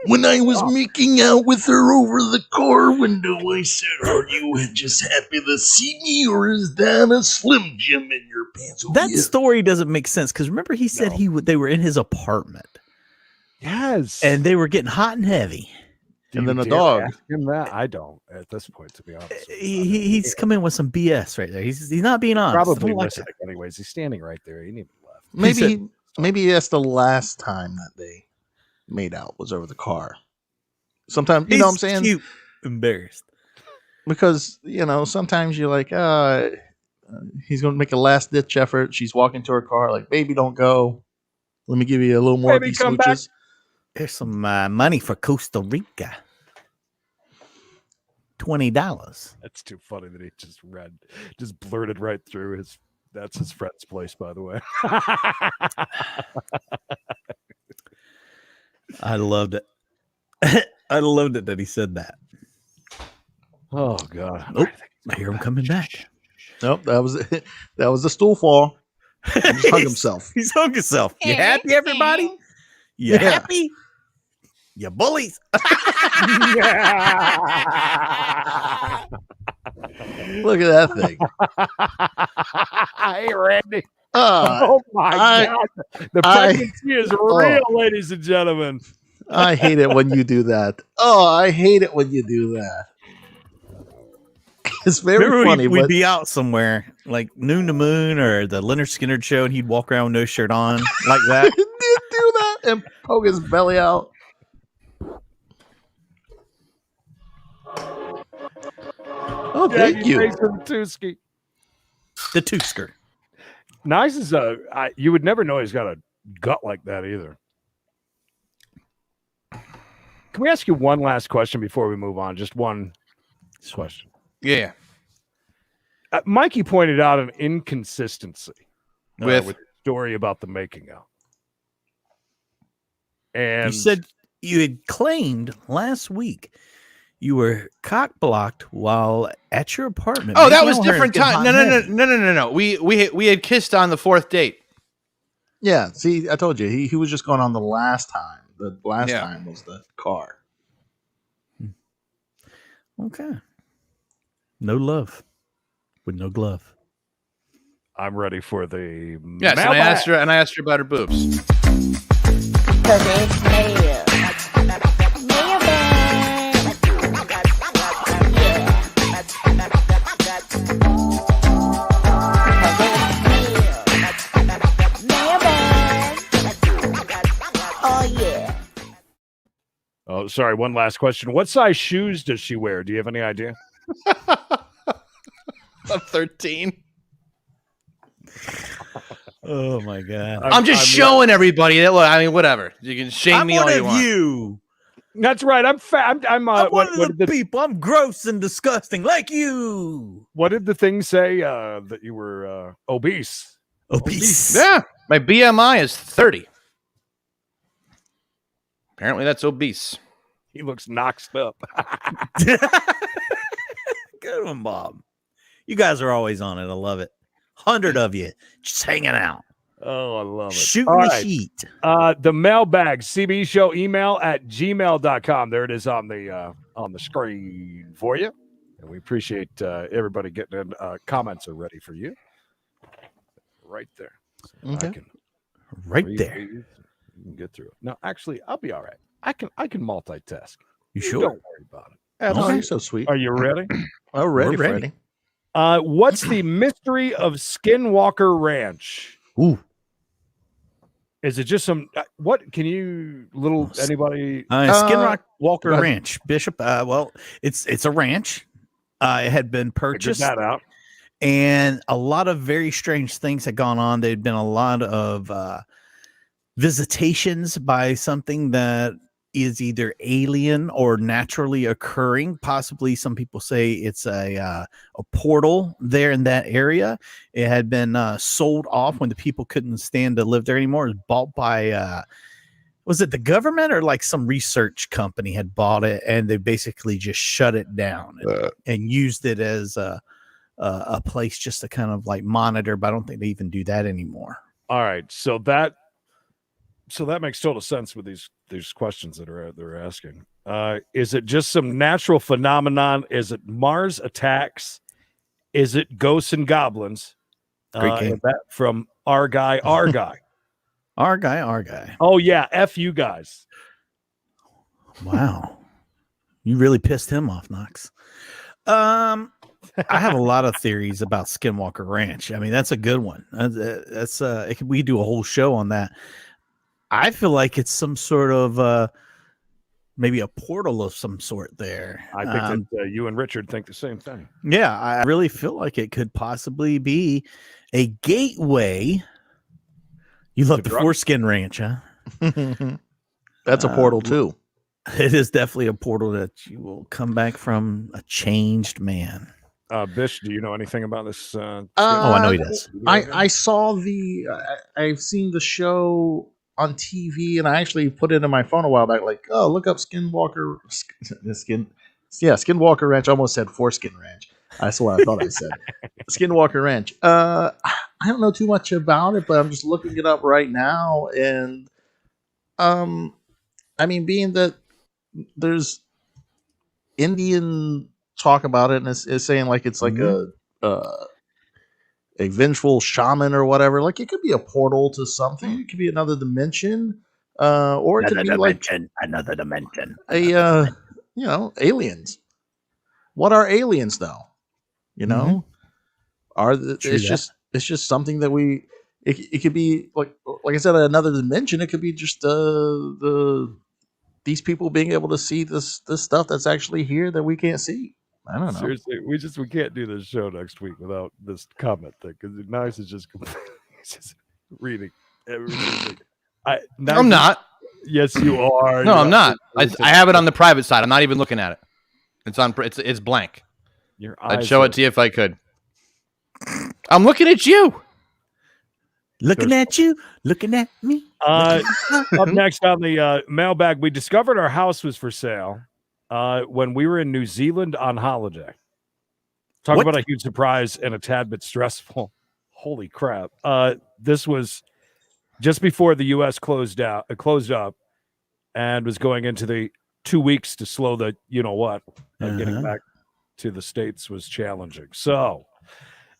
When I was making out with her over the car window, I said, "Are you just happy to see me, or is that a Slim Jim in your pants?" Oh, that yeah. story doesn't make sense because remember he said they were in his apartment. Yes, and they were getting hot and heavy. And then the dog. Ask him that? I don't at this point, to be honest. He's come in with some BS right there. He's not being honest. Probably listening. Anyways, he's standing right there. He didn't even left. Maybe that's the last time that they made out was over the car. Sometimes, you know what I'm saying? Cute. Embarrassed. Because, sometimes you're like, he's going to make a last ditch effort. She's walking to her car like, baby, don't go. Let me give you a little more of these smooches. Here's some money for Costa Rica. $20. That's too funny that he just blurted right through that's his friend's place, by the way. I loved it. I loved it that he said that. Oh God. Nope. I hear him coming back. Nope, that was the stool fall. He just hung himself. He's hung himself. You happy, everybody? You Yeah. happy? You bullies. Look at that thing. Hey, Randy. Uh, Oh my God. The pregnancy is real, oh. ladies and gentlemen. I hate it when you do that. Oh, I hate it when you do that. It's very Remember funny. we'd But be out somewhere, like Noon to Moon or the Leonard Skinner show, and he'd walk around with no shirt on like that. he did do that and poke his belly out. Oh, thank you. The The Tusker. Nice is you would never know he's got a gut like that either. Can we ask you one last question before we move on? Just one question. Yeah. Mikey pointed out an inconsistency With the story about the making out. And You said you had claimed last week you were cock blocked while at your apartment. oh, that making was out with her different and time. getting No. We had kissed on the 4th date. Yeah, see, I told you he was just going on the last time. The last Yeah. time was the car. Okay. No love with no glove. I'm ready for the Yes, and I asked her about her boobs. Cause it's mail. Mailbag. Yeah. Cause it's mail. Mailbag. Oh yeah. Oh, sorry. One last question. What size shoes does she wear? Do you have any idea? I'm 13. Oh my god. I'm just showing everybody that. Look, I mean, whatever. You can shame me all you want. You. That's right. I'm fat. I'm one what of the did the people. I'm gross and disgusting like you. what did the thing say? That you were obese. Obese. Yeah, my BMI is 30. Apparently, that's obese. He looks knocked up. Good one, Bob. You guys are always on it. I love it. 100 of you just hanging out. Oh, I love it. Shooting All the right. sheet. The mailbag, CB show email at gmail.com. There it is on the screen for you. And we appreciate everybody getting in. Comments are ready for you. Right there. So Okay. I can Right read there. these. You can get through it. No, actually, I'll be all right. I can multitask. You sure? Don't worry about it. Oh, you're so sweet. Are you ready? Oh, ready, We're ready. Freddie. What's the mystery of Skinwalker Ranch? Ooh. Is it just some what can you anybody Skinwalker Walker Ranch, Bishop. Well, it's a ranch. It had been figure purchased, that out? and a lot of very strange things had gone on. There'd been a lot of visitations by something that is either alien or naturally occurring. Possibly, some people say it's a portal there in that area. It had been sold off when the people couldn't stand to live there anymore. It was bought by was it the government or like some research company had bought it, and they basically just shut it down and used it as a place just to kind of like monitor. But I don't think they even do that anymore. All right, so that makes total sense with these questions that they're asking. Is it just some natural phenomenon? Is it Mars attacks? Is it ghosts and goblins? Great game. And that from our guy. Our guy. Oh yeah, F you guys. Wow. You really pissed him off, Knox. I have a lot of theories about Skinwalker Ranch. I mean, that's a good one. We do a whole show on that. I feel like it's some sort of maybe a portal of some sort there. I think that you and Richard think the same thing. Yeah, I really feel like it could possibly be a gateway. You love the Foreskin Ranch, huh? That's a portal too. It is definitely a portal that you will come back from a changed man. Bish, do you know anything about this? Oh, I know he does. I saw I've seen the show on TV, and I actually put it in my phone a while back. Like, oh, look up Skinwalker Yeah, Skinwalker Ranch. I almost said Foreskin Ranch. That's what I thought I said. Skinwalker Ranch. I don't know too much about it, but I'm just looking it up right now. And I mean, being that there's Indian talk about it, and it's saying like it's like a vengeful shaman or whatever. Like it could be a portal to something. It could be another dimension, or it could be like another dimension. a aliens. What are aliens though? You know, it's just something that we. It could be like I said, another dimension. It could be just these people being able to see this stuff that's actually here that we can't see. I don't know. Seriously, we can't do this show next week without this comment thing because Knox is just completely just reading everything. I'm not. Yes, you are. No, I'm not. I have it on the private side. I'm not even looking at it. It's on. It's blank. I'd show it to you if I could. I'm looking at you. Looking at you. Looking at me. Up next on the mailbag, we discovered our house was for sale when we were in New Zealand on holiday. Talk about a huge surprise and a tad bit stressful. Holy crap. This was just before the U.S. closed up and was going into the 2 weeks to slow the you-know-what. Getting back to the States was challenging. So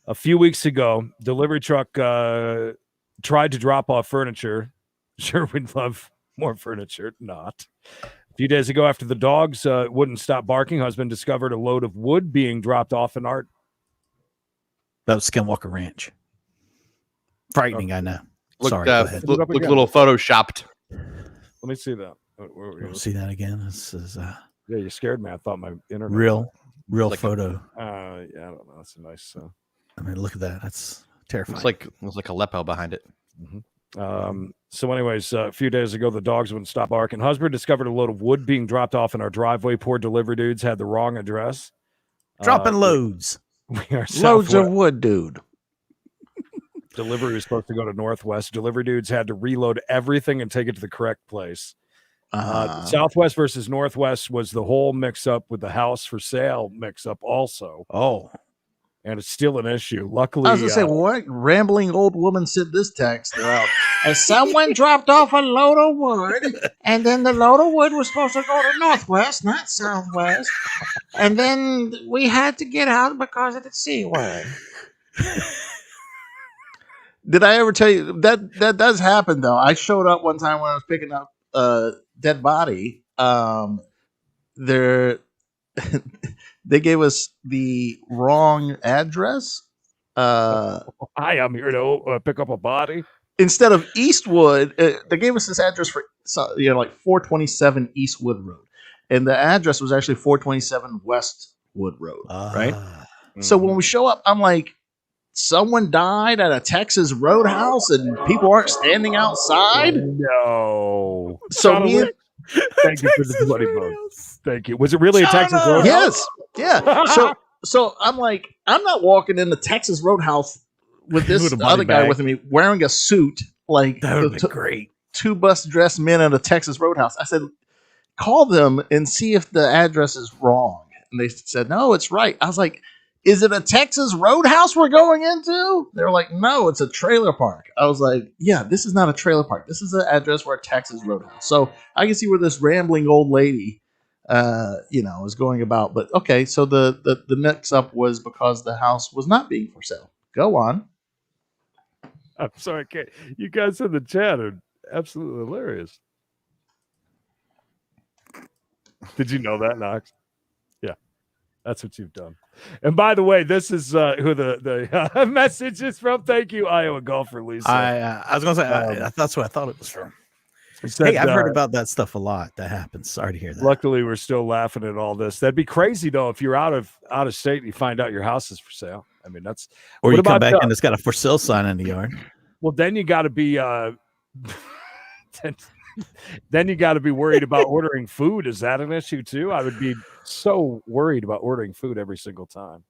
a few weeks ago, delivery truck tried to drop off furniture. Sure, we'd love more furniture. Not. A few days ago, after the dogs wouldn't stop barking, husband discovered a load of wood being dropped off in art. That was Skinwalker Ranch. Frightening, I know. Look, Sorry, go ahead. look a little photoshopped. Let me see that. See that again? This is yeah, you scared me. I thought my internet real like photo. Yeah, I don't know. That's a nice. I mean, look at that. That's terrifying. Looks like Aleppo behind it. So anyways, a few days ago, the dogs wouldn't stop barking. Husband discovered a load of wood being dropped off in our driveway. Poor delivery dudes had the wrong address. Dropping loads. We are Loads of wood, dude. Delivery was supposed to go to Northwest. Delivery dudes had to reload everything and take it to the correct place. Southwest versus Northwest was the whole mix-up with the house for sale mix-up also. Oh. And it's still an issue. Luckily, I was going to say, what rambling old woman sent this text out? As someone dropped off a load of wood, and then the load of wood was supposed to go to Northwest, not Southwest. And then we had to get out because of the C word. Did I ever tell you that does happen though? I showed up one time when I was picking up a dead body. They gave us the wrong address. Hi, I'm here to pick up a body. Instead of Eastwood, they gave us this address for like 427 Eastwood Road, and the address was actually 427 Westwood Road, right? So when we show up, I'm like, someone died at a Texas Roadhouse, and people aren't standing outside. No. So thank you for the bloody bonus. Thank you. Was it really a Texas Roadhouse? Yes. Yeah. So I'm like, I'm not walking in the Texas Roadhouse with this other guy with me wearing a suit. Like, that would be great. Two bus-dressed men at a Texas Roadhouse. I said, call them and see if the address is wrong. And they said, no, it's right. I was like, is it a Texas Roadhouse we're going into? They were like, no, it's a trailer park. I was like, yeah, this is not a trailer park. This is the address for a Texas Roadhouse. So I can see where this rambling old lady, is going about. But okay, so the mix-up was because the house was not being for sale. Go on. I'm sorry, you guys in the chat are absolutely hilarious. Did you know that, Knox? Yeah, that's what you've done. And by the way, this is who the message is from. Thank you, Iowa golfer Lisa. I was going to say, that's what I thought it was from. Said, hey, I've heard about that stuff a lot. That happens. Sorry to hear that. Luckily, we're still laughing at all this. That'd be crazy, though, if you're out of state and you find out your house is for sale. I mean, that's... Or you come back and it's got a for sale sign in the yard. Well, then you got to be... then you got to be worried about ordering food. Is that an issue, too? I would be so worried about ordering food every single time.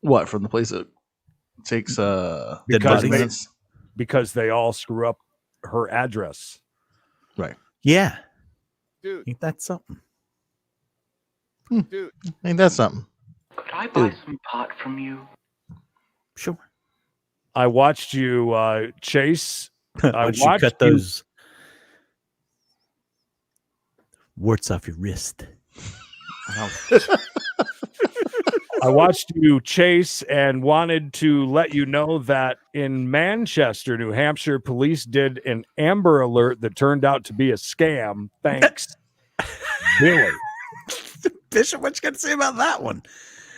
What, from the place that takes because they all screw up her address. Right. Yeah. Dude. Ain't that something? Dude, Ain't that something? Could I buy Dude. some pot from you? Sure. I watched you chase. I Once you watched cut those warts off your wrist. I watched you chase and wanted to let you know that in Manchester, New Hampshire, police did an Amber Alert that turned out to be a scam. Thanks, Billy. Bishop, what you got to say about that one?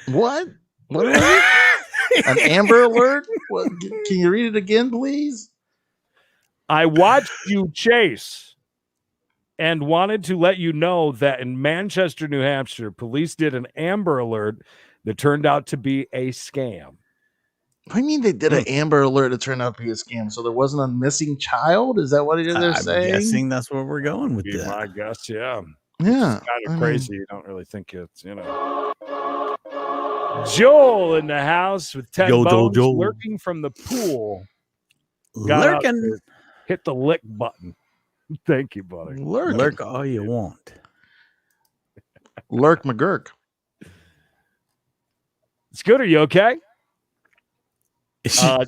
What? What was it? An Amber Alert? What, can you read it again, please? I watched you chase and wanted to let you know that in Manchester, New Hampshire, police did an Amber Alert that turned out to be a scam. What do you mean they did an Amber Alert that turned out to be a scam? So there wasn't a missing child? Is that what they're I'm saying? guessing that's where we're going with Be that. my guess, yeah. Yeah. Kind of crazy. You don't really think it's, Joel in the house with 10 bones Joel. lurking from the pool. Got out Lurking. to hit the lick button. Thank you, buddy. Lurk all you want. Lurk McGurk. It's good. Are you okay?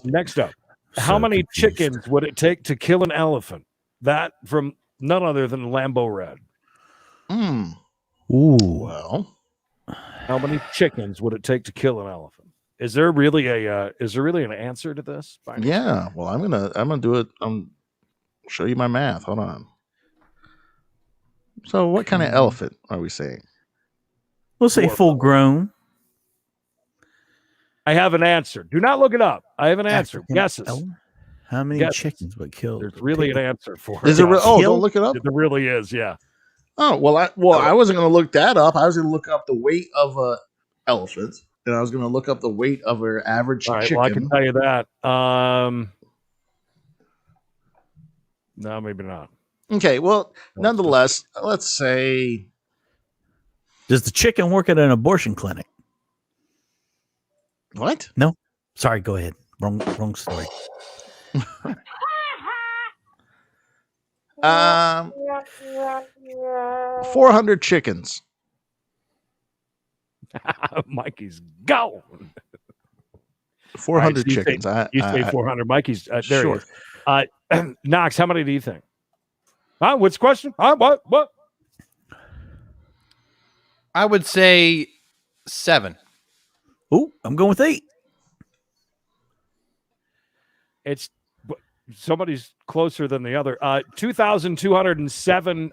Next up, how many confused. chickens would it take to kill an elephant? That from none other than Lambo Red. Ooh. Well, How many chickens would it take to kill an elephant? Is there really an answer to this? By any chance? yeah. Well, I'm gonna do it. Show you my math. Hold on. So, what kind of elephant are we saying? We'll say full grown. I have an answer. Do not look it up. I have an answer. African Guesses. elk? How many Guesses. chickens would kill? There's really an answer for it. Is it? guys. Don't look it up. There really is. Yeah. Oh well, I wasn't gonna look that up. I was gonna look up the weight of a elephant, and I was gonna look up the weight of an average All right. chicken. Well, I can tell you that. No, maybe not. Okay. Well, nonetheless, let's say Does the chicken work at an abortion clinic? what? No. Sorry, go ahead. Wrong story. 400 chickens. Mikey's gone. 400 All right, so chickens. You say 400. Mikey's there. Sure. He is. Knox, how many do you think? What's the question? What? I would say 7. Ooh, I'm going with 8. It's somebody's closer than the other. 2,207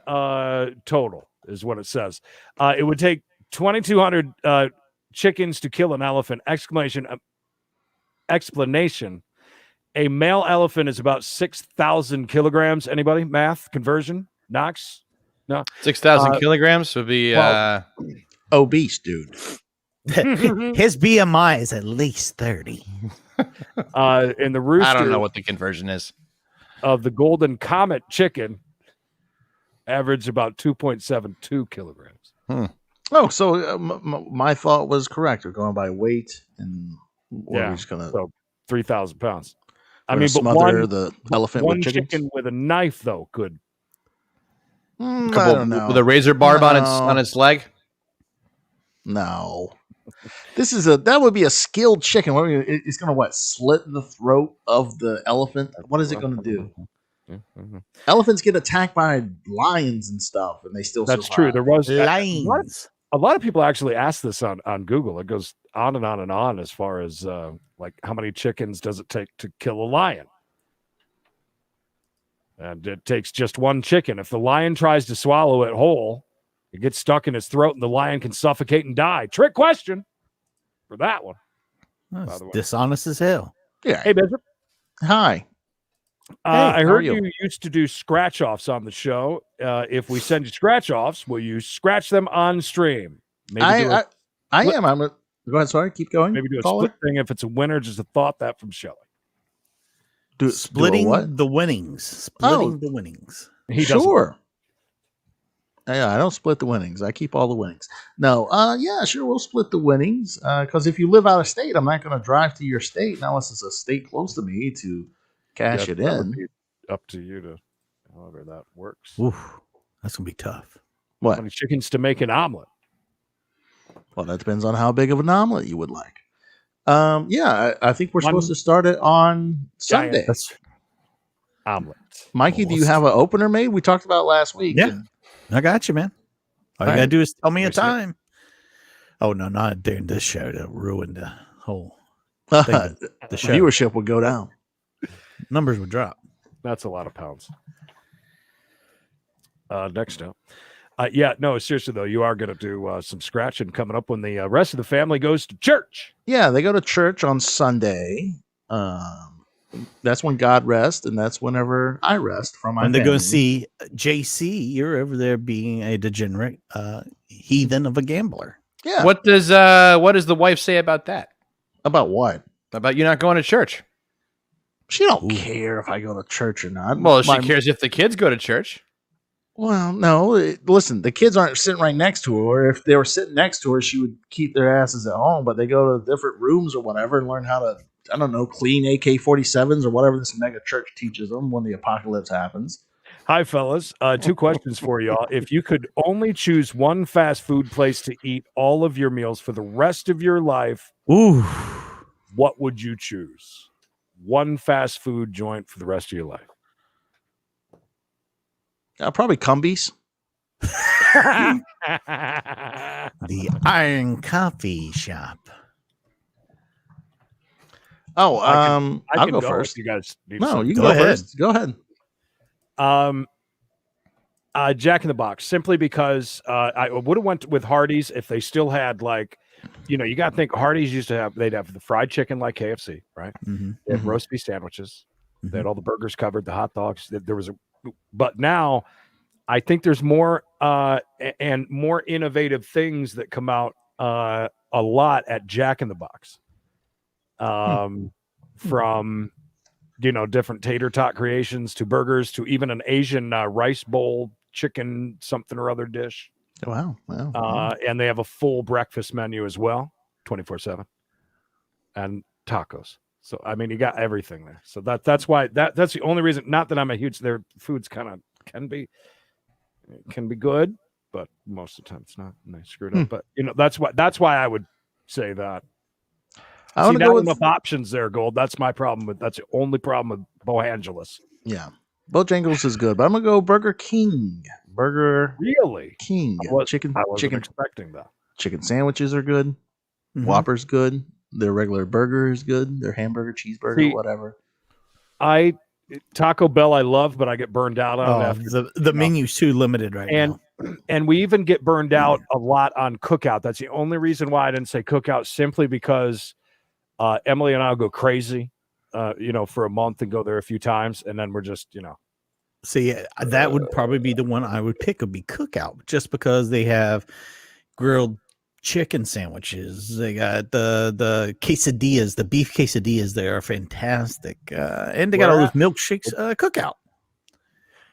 total is what it says. It would take 2,200 chickens to kill an elephant. Explanation. A male elephant is about 6,000 kilograms. Anybody? Math conversion? Knox? No. 6,000 kilograms would be. Obese, dude. His BMI is at least 30. And the rooster I don't know what the conversion is. of the golden comet chicken average about 2.72 kilograms. Oh, so my thought was correct. We're going by weight, and we're just gonna so 3,000 pounds. I we're mean, gonna but smother the elephant one with chickens. chicken with a knife though could. I Couple- don't know. With a razor barb on No. its leg. No, that would be a skilled chicken. It's gonna slit the throat of the elephant. What is it gonna do? Elephants get attacked by lions and stuff, and they still. That's survive. true. There was Lions. a lot of people actually ask this on Google. It goes on and on and on as far as like how many chickens does it take to kill a lion? And it takes just one chicken. If the lion tries to swallow it whole, it gets stuck in his throat and the lion can suffocate and die. Trick question for that one. That's by the way. dishonest as hell. Yeah. Hey, Bishop. Hi. I how heard are you? you used to do scratch offs on the show. If we send you scratch offs, will you scratch them on stream? Maybe do a, I am. I'm a. Go ahead. Sorry. Keep going. maybe do a Caller. split thing if it's a winner. Just a thought that from Shelley. Do Splitting what? the winnings. Splitting the winnings. He doesn't. Sure. Yeah, I don't split the winnings. I keep all the winnings. No, yeah, sure, we'll split the winnings. Because if you live out of state, I'm not going to drive to your state unless it's a state close to me to cash it that would in. be up to you to, however that works. Oof, that's gonna be tough. How What? many chickens to make an omelet? Well, that depends on how big of an omelet you would like. I think we're supposed to start it on Sunday. That's omelet. Mikey, do you have an opener made? We talked about last week. Yeah. I got you, man. All you All gotta right. do is tell me a Where's it? time. Oh no, not during this show to ruin the whole The thing. The show viewership would go down. numbers would drop. That's a lot of pounds. Next up. No, seriously, though, you are going to do some scratching coming up when the rest of the family goes to church. Yeah, they go to church on Sunday. That's when God rests, and that's whenever I rest from my When they go family. see JC, you're over there being a degenerate heathen of a gambler. Yeah. What does the wife say about that? About what? About you not going to church? She don't care if I go to church or not. Well, she My- cares if the kids go to church. Well, no. Listen, the kids aren't sitting right next to her. If they were sitting next to her, she would keep their asses at home. But they go to different rooms or whatever and learn how to, I don't know, clean AK-47s or whatever this mega church teaches them when the apocalypse happens. Hi, fellas. 2 questions for y'all. If you could only choose one fast food place to eat all of your meals for the rest of your life, Ooh. what would you choose? One fast food joint for the rest of your life. Probably Cumbies. The Iron Coffee Shop. Oh, I I'll can go if first. You guys need No, something. you can Go go ahead. first. Go ahead. Jack in the Box, simply because I would have went with Hardee's if they still had, like, you got to think Hardee's used to have, they'd have the fried chicken like KFC, right? Mm-hmm. They had roast beef sandwiches. They had all the burgers covered, the hot dogs. But now I think there's more and more innovative things that come out a lot at Jack in the Box. From different tater tot creations to burgers to even an Asian rice bowl chicken something or other dish. Wow. And they have a full breakfast menu as well, 24/7, and tacos. So I mean, you got everything there. So that's why that's the only reason. Not that I'm a huge. Their foods kind of can be good, but most of the time it's not. And they screwed up. But that's why I would say that. I want to See, go not with enough options there, Gold. That's my problem. That's the only problem with Bohangeles. Yeah. Bojangles is good, but I'm gonna go Burger King. Burger Really? King. I wasn't Chicken expecting that. chicken sandwiches are good. Mhm. Whopper's good. Their regular burger is good. Their hamburger, cheeseburger, See, whatever. Taco Bell I love, but I get burned out on it after. The menu's too limited right And now. and we even get burned out a lot on Cookout. That's the only reason why I didn't say Cookout, simply because Emily and I'll go crazy, for a month and go there a few times, and then we're just, See, that would probably be the one I would pick, would be Cookout, just because they have grilled chicken sandwiches. They got the quesadillas, the beef quesadillas. They are fantastic, and they got all those milkshakes. Cookout,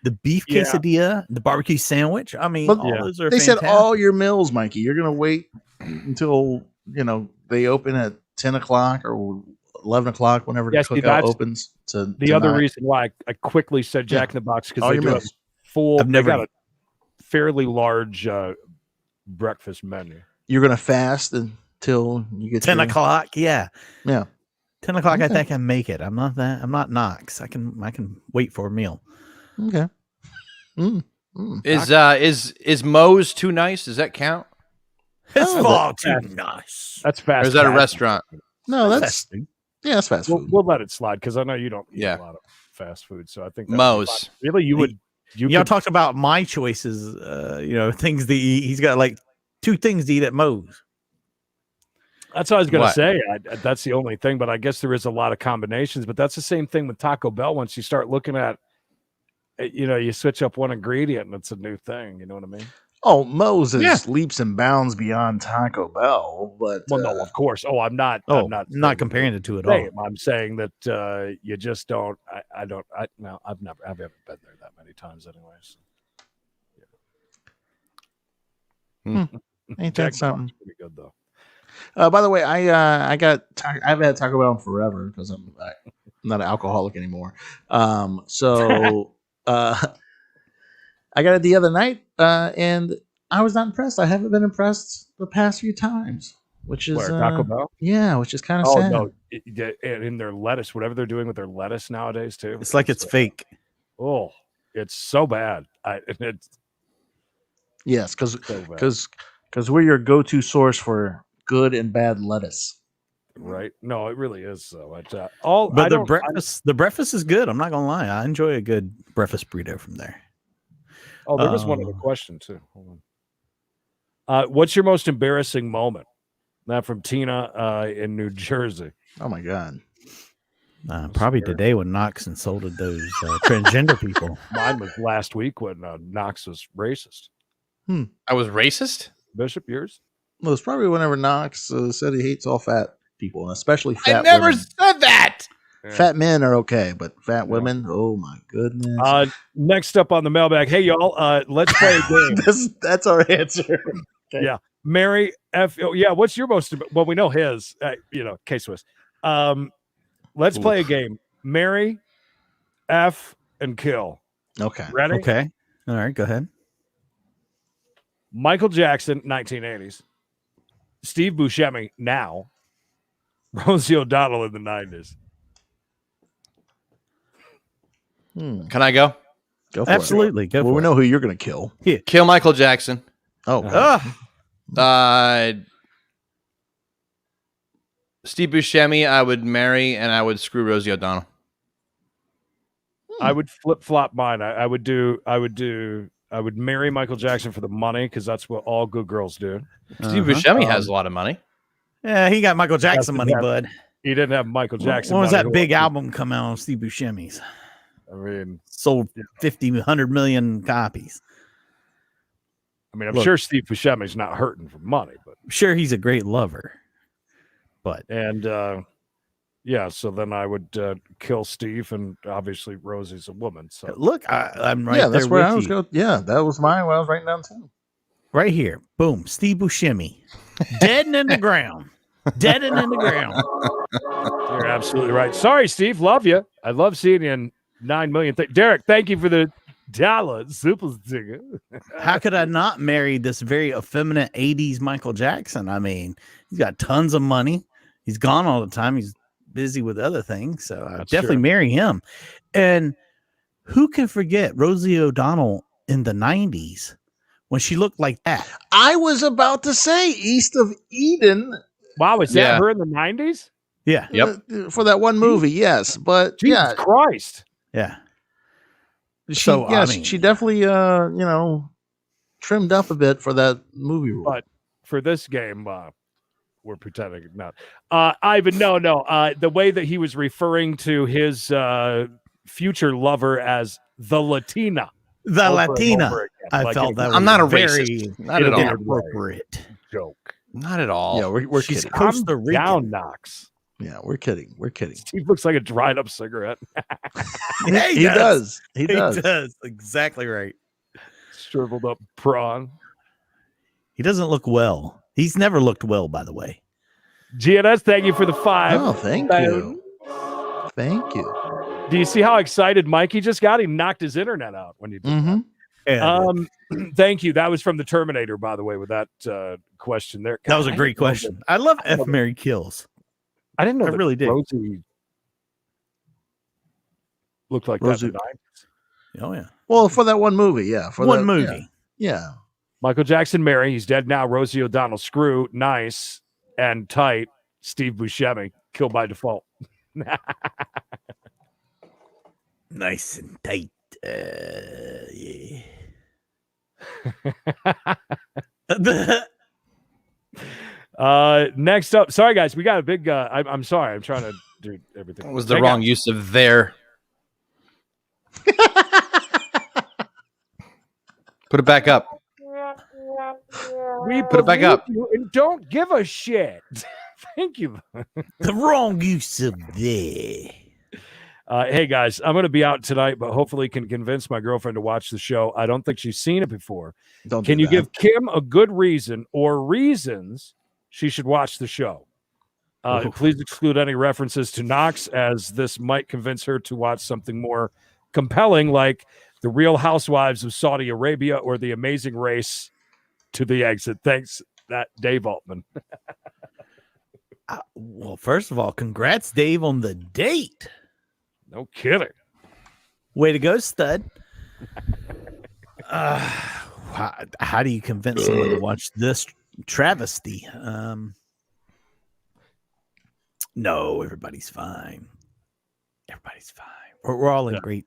the beef Yeah. quesadilla, the barbecue sandwich. I mean, But all those are They said fantastic. all your meals, Mikey. You're gonna wait until they open at 10 o'clock or 11 o'clock, whenever Yeah, the see, cookout that's opens. the other reason why I quickly said Jack in the Box, because All they your do a meals. full. I've They never got a fairly large breakfast menu. You're gonna fast until you get 10 your- o'clock. Yeah, Yeah. 10 o'clock. I Okay. think I can make it. I'm not Knox. I can wait for a meal. Okay. Is Moe's too nice? Does that count? It's Oh, far too nice. That's fast. Or is that a casual. restaurant? No, that's Fast food. that's fast food. We'll let it slide, because I know you don't eat Yeah. a lot of fast food. So I think that'd be Moe's. fine. Really, you would. You Y'all could, talked about my choices. Things to eat. He's got like 2 things to eat at Moe's. that's what I was going to What? say. That's the only thing, but I guess there is a lot of combinations. But that's the same thing with Taco Bell. Once you start looking at, you switch up one ingredient and it's a new thing. You know what I mean? Oh, Moe's is Yeah. leaps and bounds beyond Taco Bell, but Well, no, of course. Oh, I'm not. Oh, I'm not not comparing the two at all. saying- I'm saying that you just don't. I don't. No, I haven't been there that many times, anyways. ain't Jack that something? pretty good though. By the way, I haven't had Taco Bell in forever because I'm not an alcoholic anymore. So I got it the other night, and I was not impressed. I haven't been impressed the past few times, which is Where, Taco Bell? yeah, which is kind of Oh sad. no! In their lettuce, whatever they're doing with their lettuce nowadays, too. It's like it's fake. Oh, it's so bad. It's Yes, so bad. because we're your go-to source for good and bad lettuce. Right? No, it really is. So, But the breakfast is good. I'm not gonna lie. I enjoy a good breakfast burrito from there. Oh, there was one other question too. Hold on. What's your most embarrassing moment? That from Tina in New Jersey. Oh my god. Probably today when Knox insulted those transgender people. Mine was last week when Knox was racist. I was racist? Bishop, yours? Well, it's probably whenever Knox said he hates all fat people, and especially fat I never women. said that. Fat men are okay, but fat women, oh my goodness. Next up on the mailbag. Hey, y'all, let's play a game. That's our answer. Okay. Yeah. Mary F. Oh, yeah. What's your most? Well, we know his. K-Swiss. Let's play a game. Marry, F, and kill. Okay. Ready? Okay. All right. Go ahead. Michael Jackson, 1980s. Steve Buscemi, now. Rosie O'Donnell in the 90s. Can I go? Go for Absolutely. it. Go Well, for we it. know who you're going to kill. Kill Michael Jackson. Oh. Steve Buscemi, I would marry, and I would screw Rosie O'Donnell. I would flip flop mine. I would marry Michael Jackson for the money because that's what all good girls do. Steve Buscemi has a lot of money. Yeah, he got Michael Jackson money, Yeah. bud. He didn't have Michael Jackson. When was money. that big album come out on Steve Buscemi's? I mean, Sold 50, 100 million copies. I'm Look. sure Steve Buscemi's not hurting for money, but I'm sure he's a great lover. But yeah. So then I would kill Steve, and obviously Rosie's a woman. So look, I'm right Yeah, there that's where with I was you. going. Yeah, that was mine when I was writing down too. Right here. Boom. Steve Buscemi. Dead and in the ground. Dead and in the ground. you're absolutely right. Sorry, Steve. Love you. I love seeing you in 9 million. Derek, thank you for the dollar. Super sticker. How could I not marry this very effeminate 80s Michael Jackson? I mean, he's got tons of money. He's gone all the time. He's busy with other things. So I'd definitely true. marry him. And who can forget Rosie O'Donnell in the 90s when she looked like that? I was about to say East of Eden. Wow, is that her in the 90s? Yeah. Yep. For that one movie, yes. But Jesus Christ. Yeah. She definitely trimmed up a bit for that movie role. But for this game, we're pretending not. Ivan, no. The way that he was referring to his future lover as the Latina. The over Latina. and over again. I Like, felt that I'm was not a very racist. Not at all. inappropriate. Joke. Not at all. Yeah, we're She's kidding. Costa Calm Rican. down, Knox. Yeah, we're kidding. We're kidding. Steve looks like a dried up cigarette. Yeah, He does. He He does. does. Exactly right. Shriveled up prawn. He doesn't look well. He's never looked well, by the way. GNS, thank you for the 5. Oh, thank you. Thank you. Do you see how excited Mikey just got? He knocked his internet out when you did Mm-hmm. Yeah, Thank you. That was from the Terminator, by the way, with that question there. that was a God, great question. I love F. Mary Kills. I didn't know I that really did. Rosie looked like Rosie- that in the 90s. Oh, yeah. Well, for that one movie, yeah. For One that, movie. Yeah. Michael Jackson, Mary. He's dead now. Rosie O'Donnell, screw, nice and tight. Steve Buscemi, kill by default. Nice and tight. Yeah. Next up, sorry guys, we got a big. I'm sorry, I'm trying to do everything. That was the Hang wrong on. use of there. Put it back up. We Put it back up. believe you and don't give a shit. Thank you. The wrong use of there. Hey guys, I'm going to be out tonight, but hopefully can convince my girlfriend to watch the show. I don't think she's seen it before. Don't Can do you that. give Kim a good reason or reasons she should watch the show? Please exclude any references to Knox, as this might convince her to watch something more compelling, like The Real Housewives of Saudi Arabia or The Amazing Race to the Exit. Thanks, that Dave Altman. Well, first of all, congrats, Dave, on the date. No kidding. Way to go, stud. How do you convince someone to watch this travesty? No, everybody's fine. Everybody's fine. We're all in great.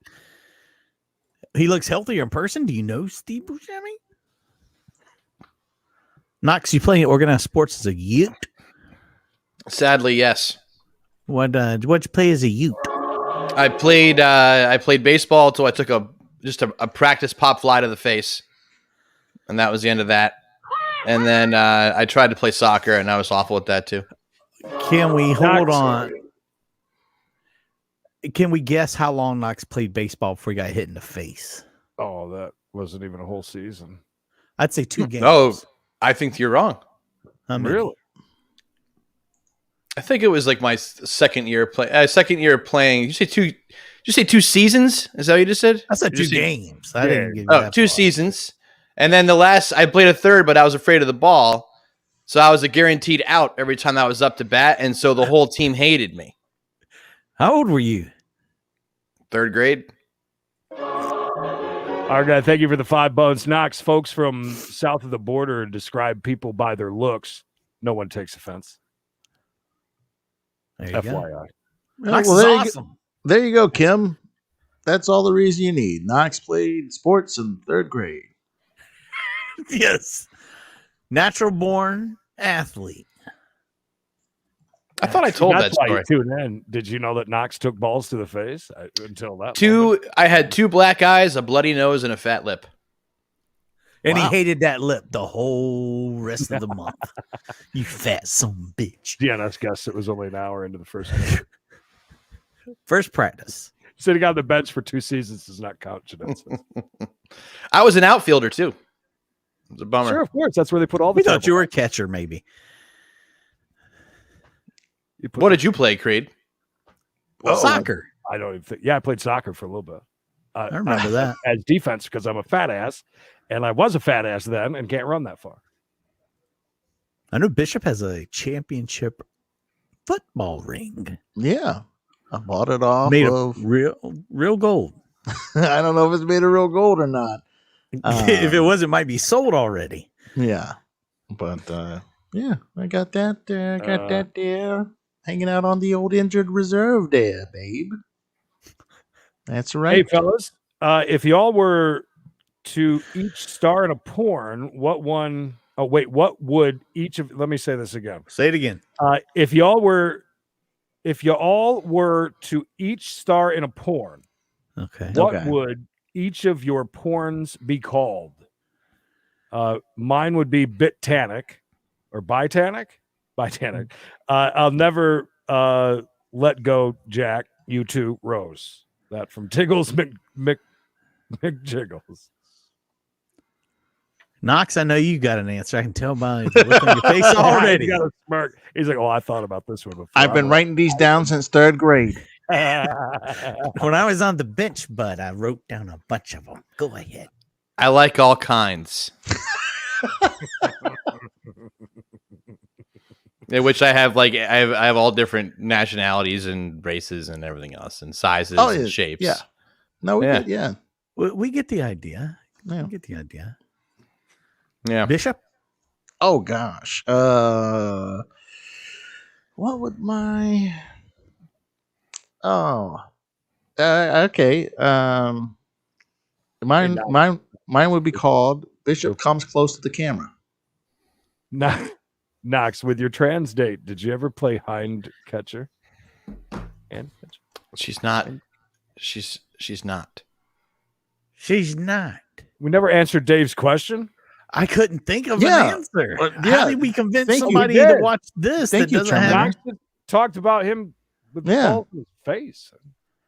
He looks healthier in person. Do you know Steve Buscemi? Knox, you playing organized sports as a youth? Sadly, yes. What'd you play as a youth? I played baseball until I took a practice pop fly to the face, and that was the end of that. And then I tried to play soccer, and I was awful at that too. Can we hold on? Can we guess how long Knox played baseball before he got hit in the face? Oh, that wasn't even a whole season. I'd say 2 games. Oh, I think you're wrong. Really? I think it was like my second year playing. You say 2 seasons? Is that what you just said? I said 2 games. I didn't give you that 2 far. seasons. And then the last, I played a third, but I was afraid of the ball. So I was a guaranteed out every time I was up to bat. And so the whole team hated me. How old were you? 3rd grade. All right, thank you for the 5 bones. Knox, folks from south of the border describe people by their looks. No one takes offense. There you FYI. Knox well, is there awesome. There you go, Kim. That's all the reason you need. Knox played sports in 3rd grade. Yes. Natural born athlete. I thought I told that That's why story. you tuned in. Did you know that Knox took balls to the face until that moment? I had 2 black eyes, a bloody nose, and a fat lip. And he hated that lip the whole rest of the month. You fat son of a bitch. DNS guessed it was only an hour into the first game. First practice. Sitting on the bench for 2 seasons does not count, Jeanette. I was an outfielder too. It was a bummer. Sure, of course. That's where they put all the We thought you were a catcher, maybe. What did you play, Creed? Soccer. I don't even think. Yeah, I played soccer for a little bit. I remember that. As defense because I'm a fat ass, and I was a fat ass then and can't run that far. I know Bishop has a championship football ring. Yeah. I bought it off Made of of real gold. I don't know if it's made of real gold or not. If it was, it might be sold already. Yeah. But yeah, I got that there. Got that there. Hanging out on the old injured reserve there, babe. That's right. Hey, fellas, if y'all were to each star in a porn, what would each of? Let me say this again. Say it again. If y'all were to each star in a porn, Okay. what would each of your porns be called? Mine would be Bitanic or Bitanic. Bitanic. I'll never let go, Jack. You too, Rose. That from Tiggles McJiggles. Knox, I know you got an answer. I can tell by the look on your face already. He's got a smirk. He's like, "Oh, I thought about this one before." I've been writing these down since 3rd grade. When I was on the bench, but I wrote down a bunch of them. Go ahead. I like all kinds. In which I have I have all different nationalities and races and everything else and sizes and shapes. Yeah. No, we did, yeah. We get the idea. Yeah. We get the idea. Yeah. Bishop? Oh gosh. What would my okay. Mine would be called Bishop Comes Close to the Camera. Knox, with your trans date, did you ever play hind catcher? And She's not. She's not. She's not. We never answered Dave's question. I couldn't think of an answer. How did we convince somebody to watch this that doesn't have? Knox talked about him with balls in his face.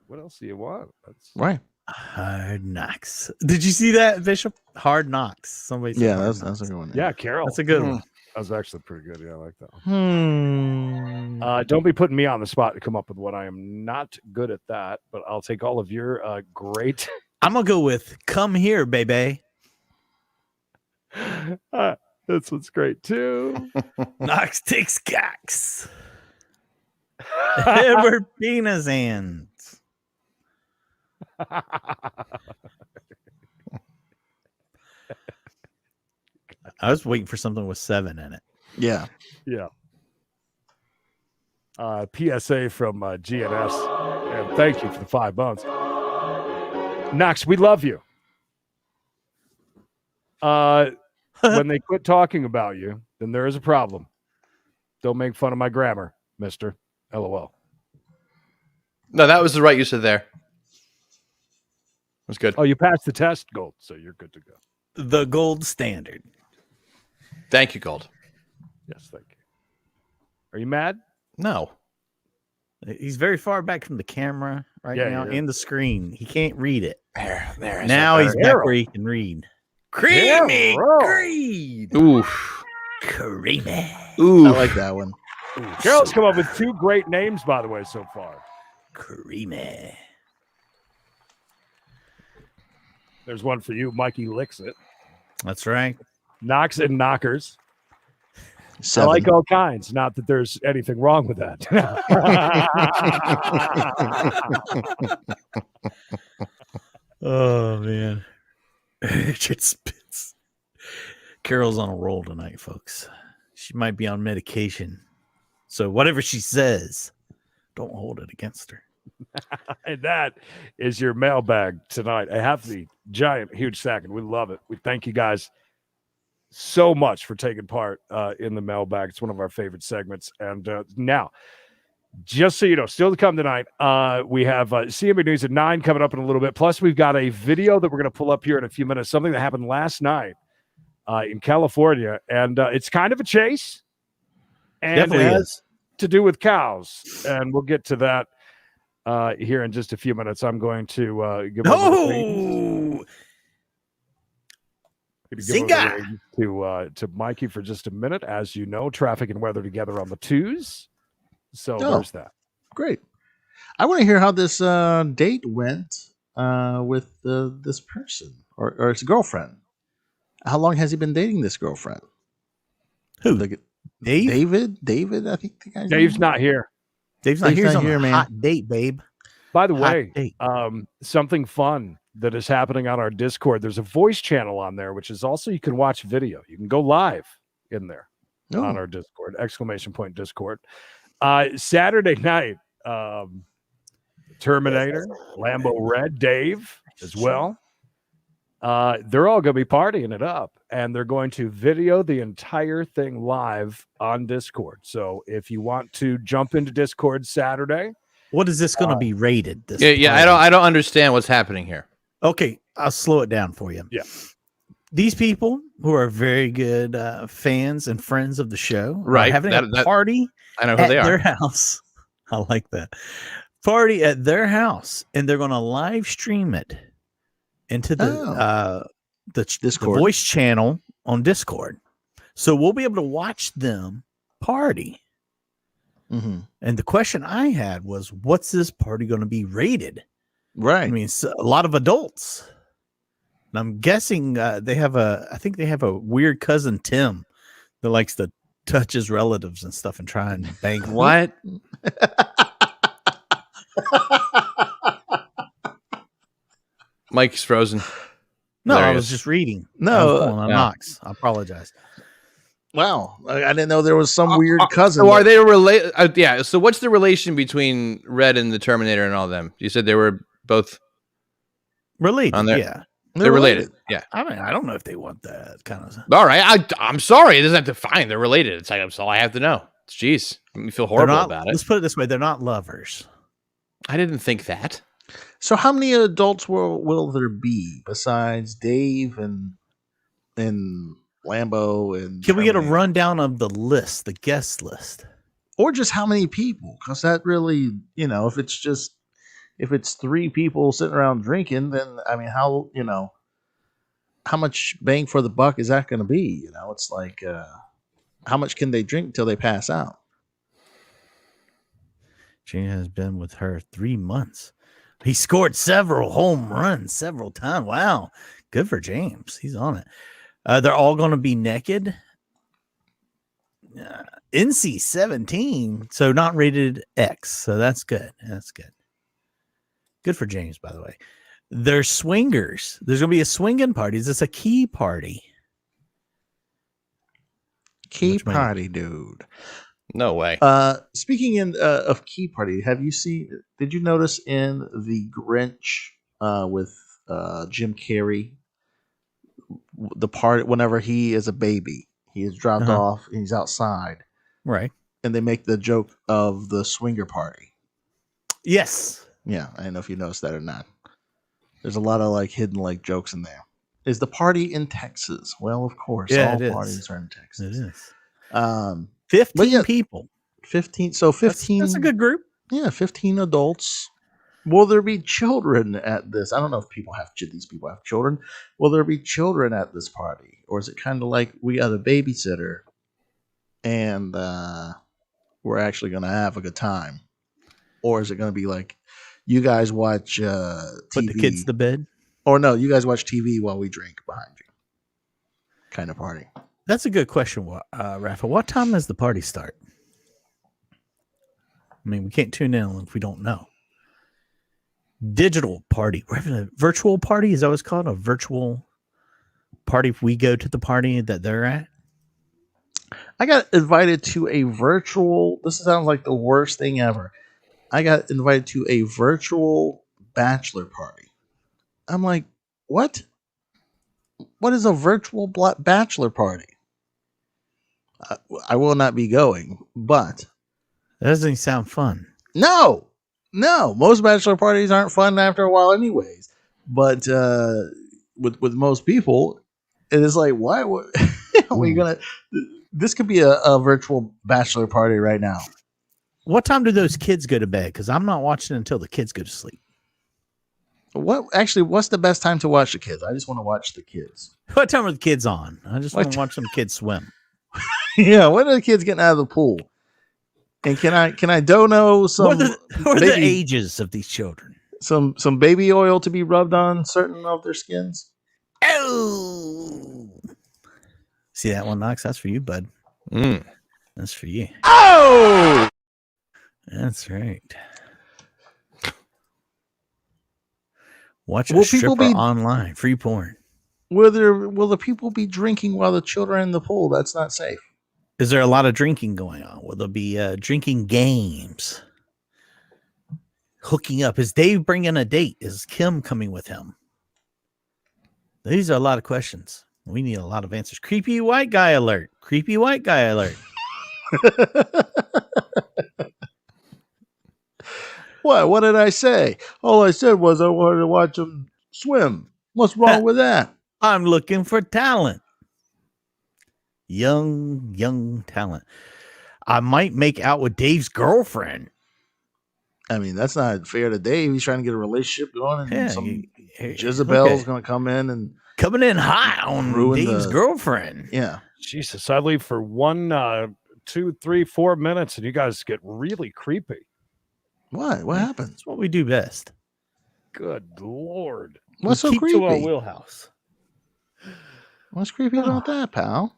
What else do you want? That's right. Hard Knocks. Did you see that, Bishop? Hard Knocks. Somebody said that's a good one. Yeah, Carol. That's a good one. That was actually pretty good. Yeah, I like that one. Don't be putting me on the spot to come up with what I am not good at that, but I'll take all of your great. I'm going to go with Come Here, Baby. This one's great too. Knox takes cocks. Ever penis hands. I was waiting for something with 7 in it. Yeah. Yeah. PSA from GNS, and thank you for the 5 months. Knox, we love you. When they quit talking about you, then there is a problem. Don't make fun of my grammar, mister. LOL. No, that was the right use of there. That's good. Oh, you passed the test, Gold, so you're good to go. The gold standard. Thank you, Gold. Yes, thank you. Are you mad? No. He's very far back from the camera right Yeah, now he is. and the screen. He can't read it. There. Now he's back where he can read. Creamy Creed. Oof. Creamy. Ooh. I like that one. Carol's come up with 2 great names, by the way, so far. Creamy. There's one for you. Mikey licks it. That's right. Knocks and knockers. 7. I like all kinds. Not that there's anything wrong with that. Oh, man. It spits. Carol's on a roll tonight, folks. She might be on medication. So whatever she says, don't hold it against her. And that is your mailbag tonight. A hefty, giant, huge sack, and we love it. We thank you guys so much for taking part in the mailbag. It's one of our favorite segments. And now, just so you know, still to come tonight, we have CMA News at 9 coming up in a little bit. Plus, we've got a video that we're going to pull up here in a few minutes, something that happened last night in California. And it's kind of a chase. And Definitely it has is. to do with cows. And we'll get to that here in just a few minutes. I'm going to give over to Mikey for just a minute. As you know, traffic and weather together on the twos. So there's that. Great. I want to hear how this date went with this person or his girlfriend. How long has he been dating this girlfriend? Who? David, I think the guy's Dave's name. not here. Dave's not here. He's on a man. hot date, babe. By the Hot way, date. something fun that is happening on our Discord. There's a voice channel on there, which is also you can watch video. You can go live in there on our Discord, ! Discord. Saturday night, Terminator, Lambo Red, Dave as well. They're all going to be partying it up, and they're going to video the entire thing live on Discord. So if you want to jump into Discord Saturday, What is this going to be rated? This Yeah. party? I don't understand what's happening here. Okay, I'll slow it down for you. Yeah. These people who are very good fans and friends of the show are Right. having a party I know who at they their are. house. I like that. Party at their house, and they're going to live stream it into the Discord. voice channel on Discord. So we'll be able to watch them party. Mm-hmm. And the question I had was, what's this party going to be rated? Right. I mean, it's a lot of adults. And I'm guessing I think they have a weird cousin, Tim, that likes to touch his relatives and stuff and try and bang. What? Mike's frozen. No, There I he was is. just reading. No, I was pulling on yeah. Knox. I apologize. Wow. I didn't know there was some weird cousin. So are they related? Yeah. So what's the relation between Red and the Terminator and all them? You said they were both Related, on there. yeah. They're related. Yeah. I mean, I don't know if they want that kind of. All right. I'm sorry. It doesn't have to fine. They're related. It's like that's all I have to know. Jeez, make me feel horrible about it. Let's put it this way: they're not lovers. I didn't think that. So how many adults will there be besides Dave and Lambo and Can we get a Terminator? rundown of the list, the guest list? Or just how many people? Because that really, if it's 3 people sitting around drinking, then I mean, how much bang for the buck is that going to be? It's like, how much can they drink until they pass out? She has been with her 3 months. He scored several home runs several times. Wow. Good for James. He's on it. They're all going to be naked. NC-17, so not rated X. So that's good. That's good. Good for James, by the way. They're swingers. There's going to be a swinging party. Is this a key party? Key party, dude. No way. Speaking of key party, did you notice in the Grinch with Jim Carrey, the part whenever he is a baby, he is dropped off and he's outside. Right. And they make the joke of the swinger party. Yes. Yeah, I don't know if you noticed that or not. There's a lot of like hidden like jokes in there. Is the party in Texas? Well, of course, all parties are in Texas. It is. 15 people. 15. So 15. That's a good group. Yeah, 15 adults. Will there be children at this? I don't know if these people have children. Will there be children at this party? Or is it kind of like we got a babysitter and we're actually going to have a good time? Or is it going to be like you guys watch TV? Put the kids to bed? Or no, you guys watch TV while we drink behind you. Kind of party. That's a good question, Rafa. What time does the party start? I mean, we can't tune in if we don't know. Digital party. We're having a virtual party. Is that what it's called? A virtual party if we go to the party that they're at? I got invited to a virtual. This sounds like the worst thing ever. I got invited to a virtual bachelor party. I'm like, what? What is a virtual bachelor party? I will not be going, but that doesn't sound fun. No, most bachelor parties aren't fun after a while, anyways. But with most people, it is like, why? What are we gonna? This could be a virtual bachelor party right now. What time do those kids go to bed? Because I'm not watching until the kids go to sleep. What's the best time to watch the kids? I just want to watch the kids. What time are the kids on? I just want to watch some kids swim. Yeah, when are the kids getting out of the pool? And can I dono some? What are the ages of these children? Some baby oil to be rubbed on certain of their skins. Oh, see that one, Knox? That's for you, bud. That's for you. Oh, that's right. Watch a stripper online, free porn. Will the people be drinking while the children are in the pool? That's not safe. Is there a lot of drinking going on? Will there be drinking games? Hooking up? Is Dave bringing a date? Is Kim coming with him? These are a lot of questions. We need a lot of answers. Creepy white guy alert. Creepy white guy alert. What did I say? All I said was I wanted to watch them swim. What's wrong with that? I'm looking for talent. Young talent. I might make out with Dave's girlfriend. I mean, that's not fair to Dave. He's trying to get a relationship going, and some Jezebel's going to come in and coming in hot on Dave's girlfriend. Yeah. Jesus, I leave for 1, 2, 3, 4 minutes, and you guys get really creepy. What? What happened? That's what we do best. Good Lord. What's so creepy? To our wheelhouse. What's creepy about that, pal?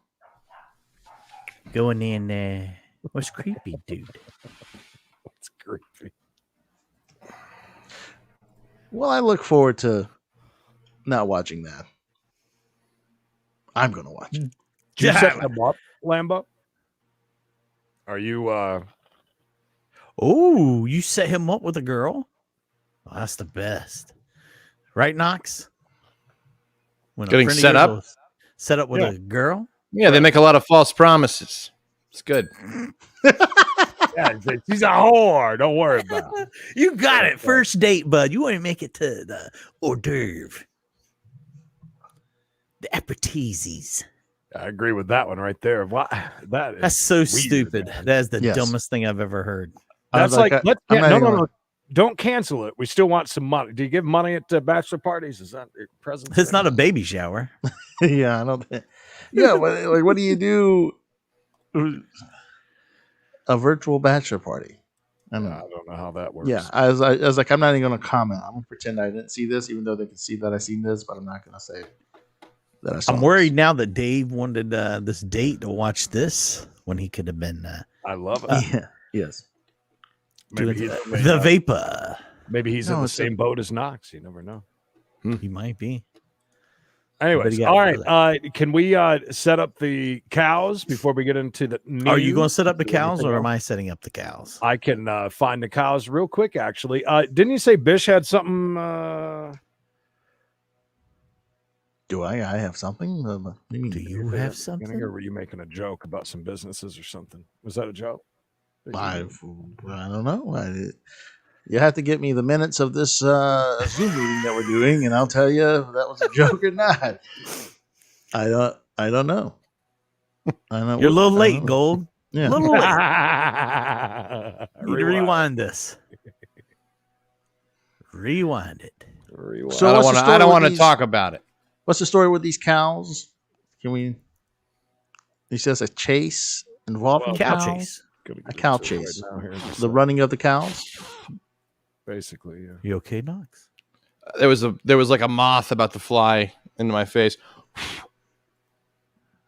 Going in there. What's creepy, dude? What's creepy? Well, I look forward to not watching that. I'm going to watch it. Did you set them up, Lambo? Are you... Oh, you set him up with a girl? Oh, that's the best. Right, Knox? When getting set up? Set up with a girl? Yeah, they make a lot of false promises. It's good. Yeah, she's a whore. Don't worry about it. You got it. First date, bud. You want to make it to the hors d'oeuvre. The appetizes. I agree with that one right there. What? That's so weird, stupid. Man. That is the dumbest thing I've ever heard. That's like, no. Don't cancel it. We still want some money. Do you give money at bachelor parties? Is that present? It's not a baby shower. Yeah, I don't think. Yeah, like what do you do? A virtual bachelor party. I don't know how that works. Yeah, I was like, I'm not even going to comment. I'm going to pretend I didn't see this, even though they can see that I seen this, but I'm not going to say that I saw. I'm worried now that Dave wanted this date to watch this when he could have been I love it. Yeah. Yes. Maybe doing he's the vapor. maybe he's in No, the it's a- same boat as Knox. You never know. He might be. Anyways, got all further. right. Can we set up the cows before we get into the news? Are you going to set up the Do cows, anything or am else? I setting up the cows? I can find the cows real quick, actually. Didn't you say Bish had something? Do I have something? Do you have something? Or were you making a joke about some businesses or something? Was that a joke? I don't know. You have to get me the minutes of this Zoom meeting that we're doing, and I'll tell you if that was a joke or not. I don't know. I don't know. You're a little I late, don't know. Gold. Yeah. A little late. Need to rewind this. Rewind it. So I what's don't the want to. story I don't with want to these- talk about it. What's the story with these cows? Can we? He says a chase involving Cow cows? chase. A cow chase. The running of the cows. Basically, yeah. You okay, Knox? There was like a moth about to fly into my face.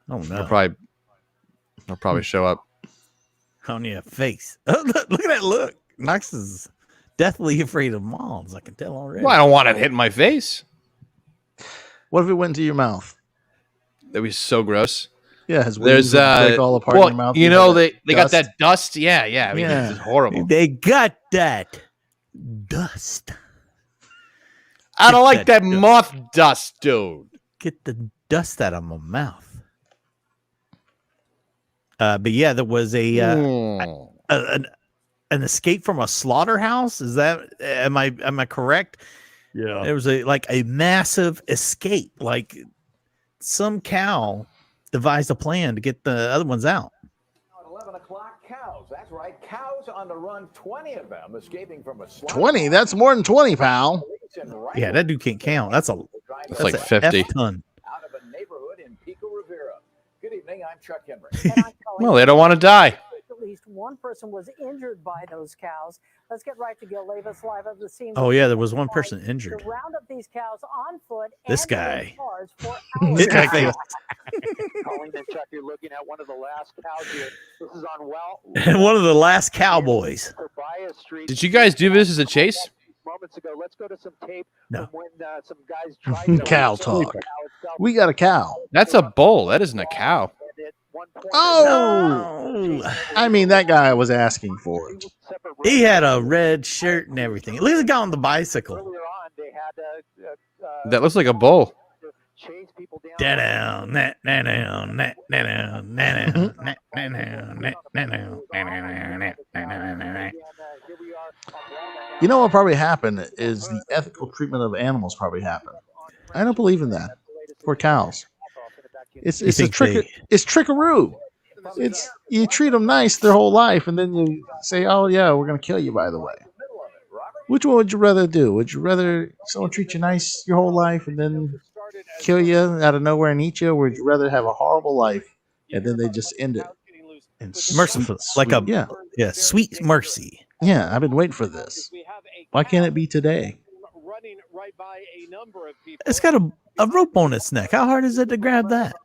Oh no! I'll probably show up. On your face. Oh, look at that look. Knox is deathly afraid of moths. I can tell already. Well, I don't want it hitting my face. What if it went into your mouth? That was so gross. Yeah, his There's wings would break all apart in well, your mouth. you have know that they got dust. that dust. Yeah. I mean, Yeah. it's horrible. They got that dust. I don't Get like that that dust. moth dust, dude. Get the dust out of my mouth. But yeah, there was an escape from a slaughterhouse. Is that am I correct? Yeah. There was a massive escape. Like some cow devised a plan to get the other ones out. At 11 o'clock, cows. That's right. Cows on the run, 20 of them escaping from a slaughter. 20. That's more than 20, pal. Yeah, that dude can't count. That's That's like a 50. F-ton. Out of a neighborhood in Pico Rivera. Good evening. I'm Chuck Henry. Well, they don't want to die. At least one person was injured by those cows. Let's get right to Gil Levis live at the scene. Oh yeah, there was one person injured. To round up these cows on foot. This and in guy. cars for This hours. guy. Colleen and Chuck, you're looking at one of the last cows here. This is on And one of the last cowboys. Tobias Street. Did you guys do this as a chase? Moments ago, let's go to some tape No. from when some guys tried to Cow talk. We got a cow. That's a bull. That isn't a cow. Oh, I mean, that guy was asking for it. He had a red shirt and everything. Look at the guy on the bicycle. Earlier on, they had That looks like a bull. chase people down. Down, down, down, down, down, down, down. You know what probably happened is the ethical treatment of animals probably happened. I don't believe in that for cows. It's a think trick. It's trickaroo. It's you treat them nice their whole life, and then you say, "Oh yeah, we're gonna kill you." By the way, which one would you rather do? Would you rather someone treat you nice your whole life and then kill you out of nowhere and eat you, or would you rather have a horrible life and then they just end it? And Merciful, like a yeah, sweet mercy. yeah. I've been waiting for this. Why can't it be today? It's got a rope on its neck. How hard is it to grab that?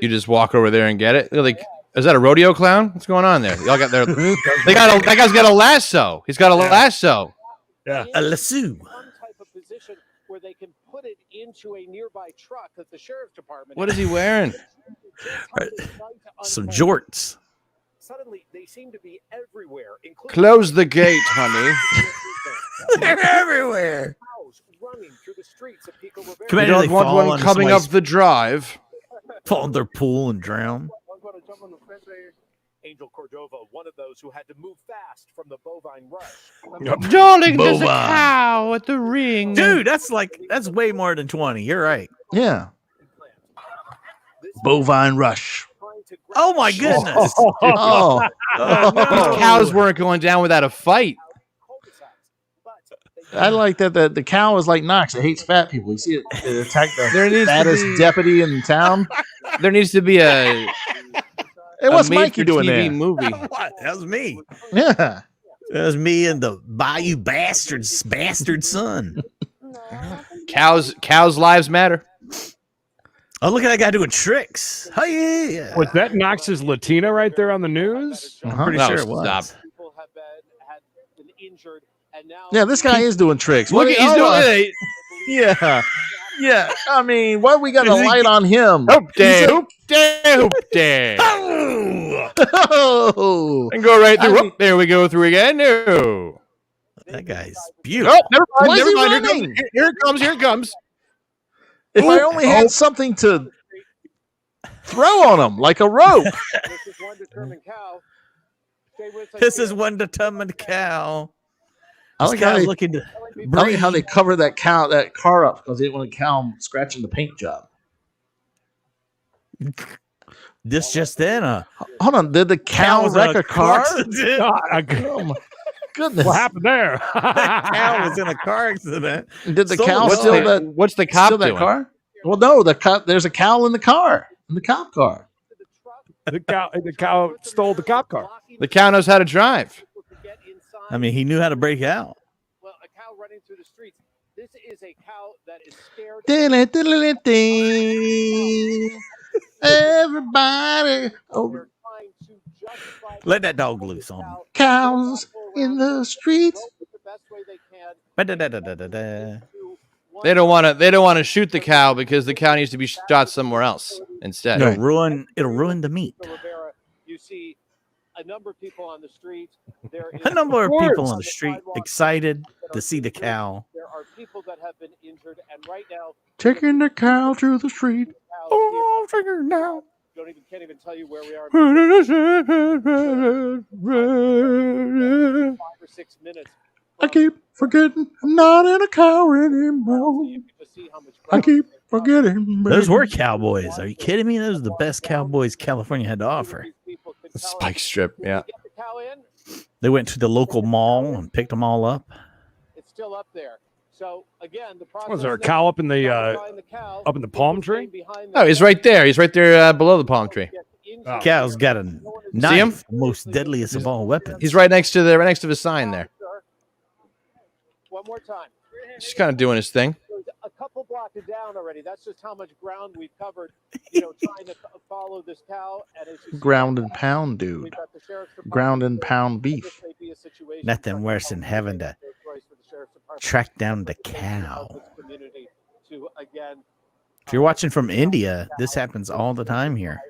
You just walk over there and get it. They're like, is that a rodeo clown? What's going on there? Y'all got there. That guy's got a lasso. He's got a lasso. Yeah. A lasso. Where they can put it into a nearby truck that the sheriff's department. What is he wearing? Some jorts. Suddenly, they seem to be everywhere. Close the gate, honey. They're everywhere. Running through the streets of Pico Rivera. You don't want one coming up the drive. Fall in their pool and drown. Angel Cordova, one of those who had to move fast from the bovine rush. Darling, there's a Bovine. cow at the ring. Dude, that's way more than 20. You're right. Yeah. Bovine rush. Oh my goodness. Oh, These cows weren't going down without a fight. I like that the cow is like Knox. It hates fat people. You see it attack There the needs to fattest be- deputy in town. There needs to be a Hey, what's Mikey made-for-TV doing there? movie. What? That was me. Yeah. That was me and the Bayou bastard son. Cows' lives matter. Oh, look at that guy doing tricks. Oh, yeah. Was that Knox's Latina right there on the news? I'm pretty No, sure it was. stop. People have been injured, and now Yeah, this guy is doing tricks. Look, What- he's hold on. doing it. Yeah. Yeah. I mean, why we got a light on him? Hoop day, He's a- hoop day, hoop day. Oh. And go right through. I mean- Whoop, there we go through again. No. That guy's beautiful. Oh, never mind. Why is Never he mind. running? Here it comes. Here it comes. If I only had something to throw on him, like a rope. this is one determined cow. Stay with us This here. is one determined cow. I This like how cow's they, looking to I like how they cover that car up because they didn't want a cow scratching the paint job. This just in. Hold on, did the cow was wreck in a car? accident. Oh my goodness! What happened there? Cow was in a car accident. Did the So cow what's steal the- that? What's the cop Steal that doing? car? Well, no, there's a cow in the car, in the cop car. The cow stole the cop car. The cow knows how to drive. I mean, he knew how to break out. Well, a cow running through the streets. This is a cow that is scared. Everybody, oh, Let that dog loose on him. cows in the streets. The best way they can. Ba-da-da-da-da-da. They don't want to. They don't want to shoot the cow because the cow needs to be shot somewhere else instead. It'll ruin the meat. Rivera, you see a number of people on the street. There is A number of people on the street sidewalk excited to see the cow. There are people that have been injured, and right now, Taking the cow through the street. Oh, figure now. can't even tell you where we are. 5 or 6 minutes. I keep forgetting I'm not in a cow anymore. I keep forgetting. Those were cowboys. Are you kidding me? Those are the best cowboys California had to offer. The spike strip. Yeah. They went to the local mall and picked them all up. It's still up there. So again, the process. Was there a cow up in the palm tree? Oh, he's right there. He's right there below the palm tree. Oh. Cow's got a See him? knife, the most deadliest of all weapons. He's right next to the sign there. One more time. He's kind of doing his thing. A couple blocks down already. That's just how much ground we've covered. Trying to follow this cow. And it's just, Ground and pound, dude. Ground and pound beef. Nothing worse than having to track down the cow. If you're watching from India, this happens all the time here.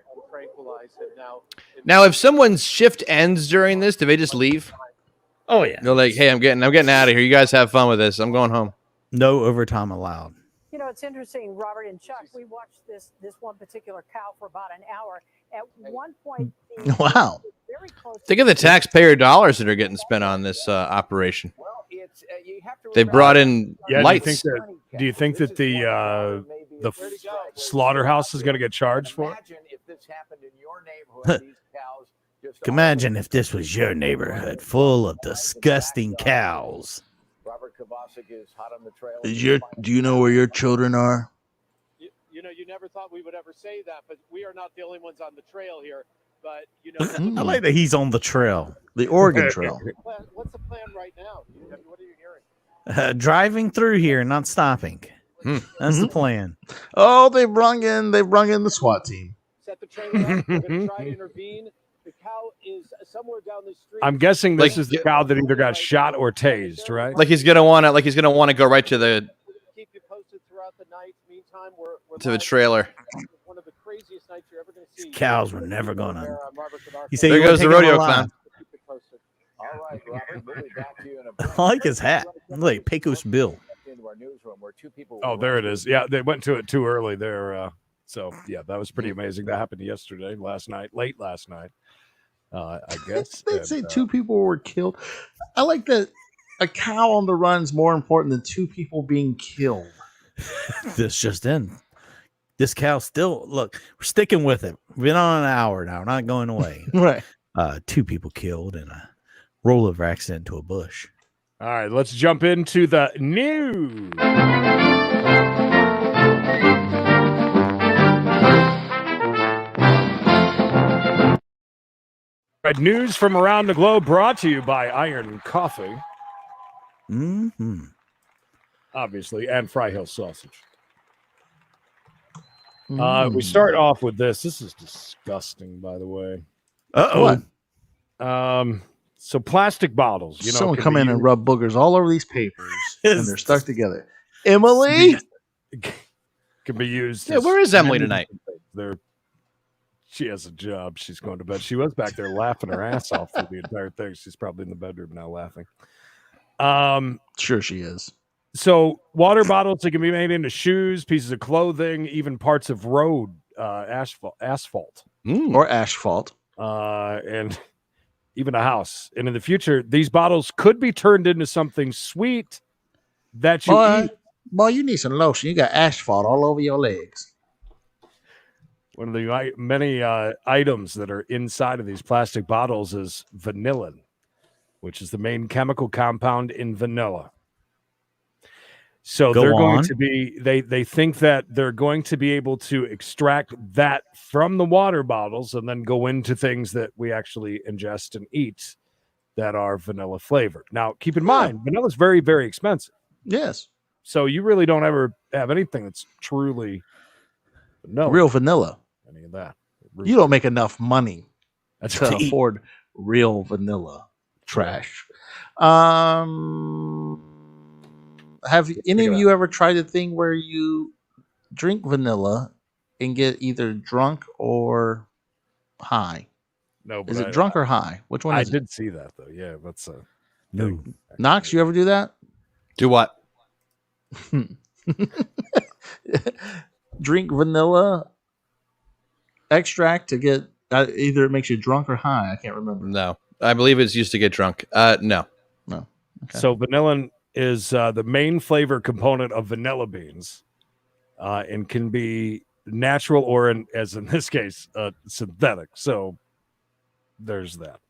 Now, if someone's shift ends during this, do they just leave? Oh yeah. They're like, "Hey, I'm getting out of here. You guys have fun with this. I'm going home." No overtime allowed. You know, it's interesting, Robert and Chuck. We watched this one particular cow for about an hour. At one point, Wow. very close. Think of the taxpayer dollars that are getting spent on this operation. They brought in lights. Do you think that the slaughterhouse is going to get charged for it? Imagine if this was your neighborhood full of disgusting cows. Robert Kovacic is hot on the trail. Do you know where your children are? You never thought we would ever say that, but we are not the only ones on the trail here. But I like that he's on the trail. The Oregon Trail. what's the plan right now? What are you hearing? Driving through here, not stopping. That's the plan. Oh, they brung in the SWAT team. Set the trailer up. We're going to try to intervene. The cow is somewhere down the street. I'm guessing this is the cow that either got shot or tased, right? Like he's gonna want to go right to the Keep you posted throughout the night. Meantime, we're to the trailer. one of the craziest nights you're ever going to see. These cows were never gonna. You There goes the rodeo clown. All right, Robert, we'll be back to you in a I like his hat. Like Pecos Bill. into our newsroom where two people Oh, there it is. Yeah, they went to it too early there. So yeah, that was pretty amazing. That happened late last night. I guess. They say two people were killed. I like that a cow on the run is more important than two people being killed. This just in. This cow still look. We're sticking with it. We've been on an hour now. We're not going away. Right. 2 people killed in a rollover accident to a bush. All right, let's jump into the news. Right, news from around the globe brought to you by Iron Coffee. Mm-hmm. Obviously, and Fry Hill Sausage. We start off with this. This is disgusting, by the way. Uh-oh. What? So plastic bottles. You know, Someone can come be in and used- rub boogers all over these papers, and they're stuck together. Emily, can be used. Yeah, as where is Emily many tonight? different things. She has a job. She's going to bed. She was back there laughing her ass off through the entire thing. She's probably in the bedroom now laughing. Sure she is. So water bottles that can be made into shoes, pieces of clothing, even parts of road asphalt, or asphalt, and even a house. And in the future, these bottles could be turned into something sweet that you eat. Boy, you need some lotion. You got asphalt all over your legs. One of the many items that are inside of these plastic bottles is vanillin, which is the main chemical compound in vanilla. So they're going to be, they think that they're going to be able to extract that from the water bottles and then go into things that we actually ingest and eat that are vanilla flavored. Now, keep in mind, vanilla is very, very expensive. Yes. So you really don't ever have anything that's truly vanilla. Real vanilla. Any of that. You don't make enough money That's to right. afford real vanilla trash. Have any of you ever tried a thing where you drink vanilla and get either drunk or high? No, Is but it drunk or high? Which one I is it? did see that though. Yeah, that's a no. Knox, you ever do that? Do what? Drink vanilla extract to get either it makes you drunk or high. I can't remember. No, I believe it's used to get drunk. No. No. Okay. So vanillin is the main flavor component of vanilla beans, and can be natural or, as in this case, synthetic. So there's that.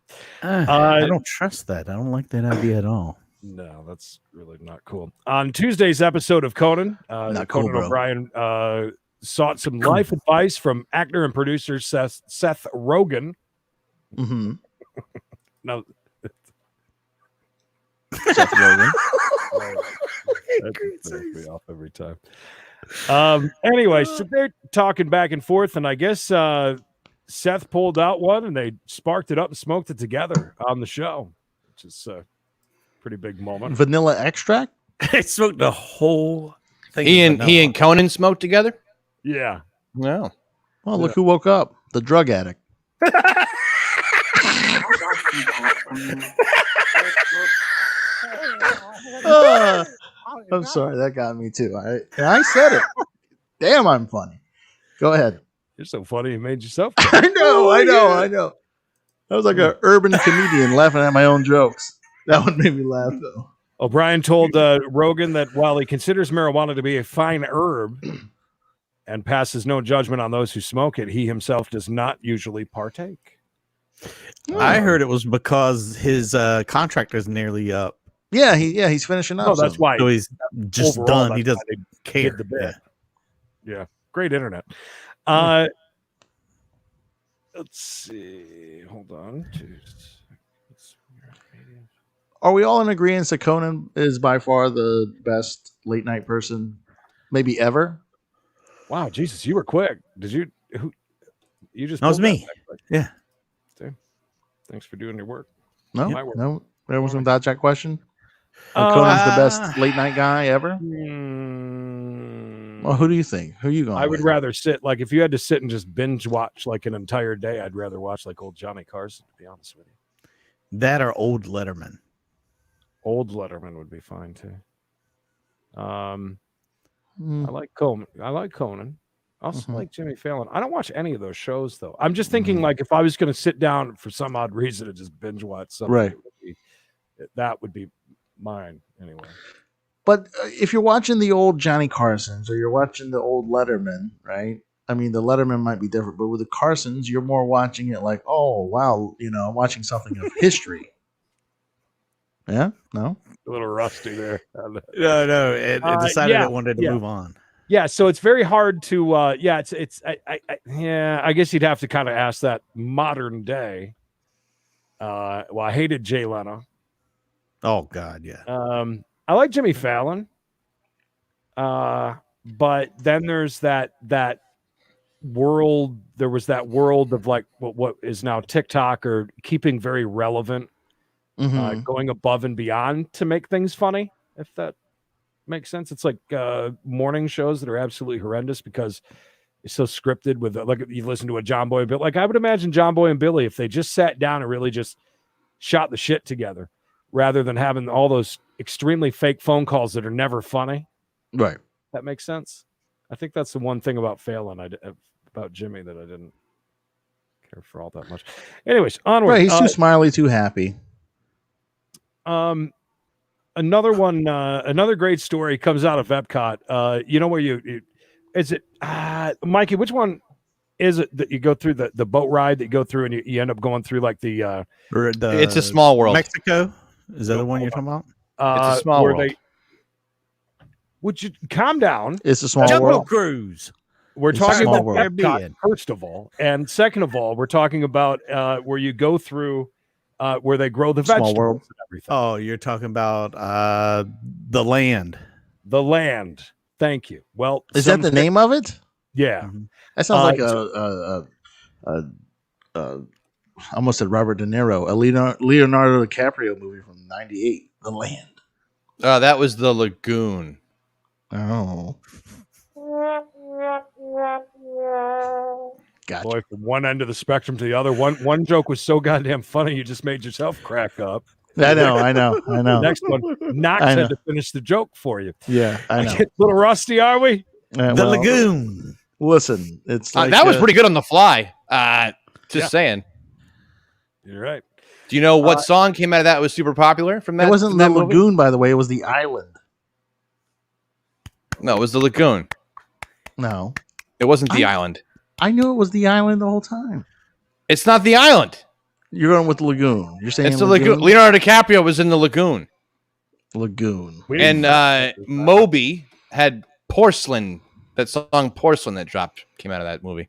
I don't trust that. I don't like that idea at all. No, that's really not cool. On Tuesday's episode of Conan, Not cool, Conan bro. O'Brien sought some life advice from actor and producer Seth Rogen. Mm-hmm. No, Seth Rogen. that throws me off every time. Anyway, so they're talking back and forth, and I guess Seth pulled out one, and they sparked it up and smoked it together on the show, which is a pretty big moment. Vanilla extract? They smoked the whole thing. He and Conan smoked together? Yeah. No. Well, look who woke up. The drug addict. I'm sorry. That got me too. I said it. Damn, I'm funny. Go ahead. You're so funny. You made yourself. I know. I was like an urban comedian laughing at my own jokes. That one made me laugh, though. O'Brien told Rogan that while he considers marijuana to be a fine herb and passes no judgment on those who smoke it, he himself does not usually partake. I heard it was because his contract is nearly up. Yeah, he's finishing up. Oh, that's why. So he's just Overall, done. He that's doesn't why they care. did the bit. Yeah, great internet. Hmm. Let's see. Hold on. Are we all in agreement that Conan is by far the best late night person, maybe ever? Wow, Jesus, you were quick. Did you? You just? That was pulled me. back. Yeah. Okay. Thanks for doing your work. No, My work. no. There wasn't that question. Conan's the best late night guy ever. Well, who do you think? Who are you going? I would with? rather sit like if you had to sit and just binge watch like an entire day. I'd rather watch like old Johnny Carson. To be honest with you, That or old Letterman. old Letterman would be fine too. I Hmm. like Conan. I like Conan. I also Mhm. like Jimmy Fallon. I don't watch any of those shows though. I'm just thinking like if I was going to sit down for some odd reason and just binge watch something, Right. that would be mine anyway. But if you're watching the old Johnny Carsons or you're watching the old Letterman, right? I mean, the Letterman might be different, but with the Carsons, you're more watching it like, oh, wow, I'm watching something of history. Yeah? No? A little rusty there. No. It decided yeah, it wanted to move on. Yeah, so it's very hard to. I guess you'd have to kind of ask that modern day. Well, I hated Jay Leno. Oh God, yeah. I like Jimmy Fallon. But then there's that world. There was that world of like what is now TikTok, or keeping very relevant, going above and beyond to make things funny. If that makes sense, it's like morning shows that are absolutely horrendous because it's so scripted. With like you listen to a John Boy and Billy. Like I would imagine John Boy and Billy, if they just sat down and really just shot the shit together, rather than having all those extremely fake phone calls that are never funny. Right. That makes sense. I think that's the one thing about Phelan, about Jimmy, that I didn't care for all that much. Anyways, onward. Right, he's too smiley, too happy. Another one, another great story comes out of Epcot. You know where you is it, Mikey? Which one is it that you go through the boat ride that you go through and you end up going through like the It's a Small World. Mexico? Is that the one you're talking about? It's a Small World. Would you calm down? It's a Small Jungle World. Cruise. We're talking Small about World. Epcot, first of all, and second of all, we're talking about where you go through where they grow the Small vegetables World. and everything. Oh, you're talking about the land. The land. Thank you. Well, Is that the name of it? Yeah. That sounds like I almost said Robert De Niro, a Leonardo DiCaprio movie from '98, The Land. That was the Lagoon. Oh. Gotcha. Boy, from one end of the spectrum to the other. One joke was so goddamn funny, you just made yourself crack up. I know. The next one, Knox had to finish the joke for you. Yeah, I know. A little rusty, are we? The Lagoon. Listen, it's like, that was pretty good on the fly. Just saying. You're right. Do you know what song came out of that was super popular from that? It wasn't from the that movie? Lagoon, by the way. It was the Island. No, it was the Lagoon. No, it wasn't the Island. I knew it was the Island the whole time. It's not the Island. You're going with the Lagoon. You're saying It's the Lagoon. Leonardo DiCaprio was in the Lagoon. Lagoon. And Moby had Porcelain. That song Porcelain that came out of that movie.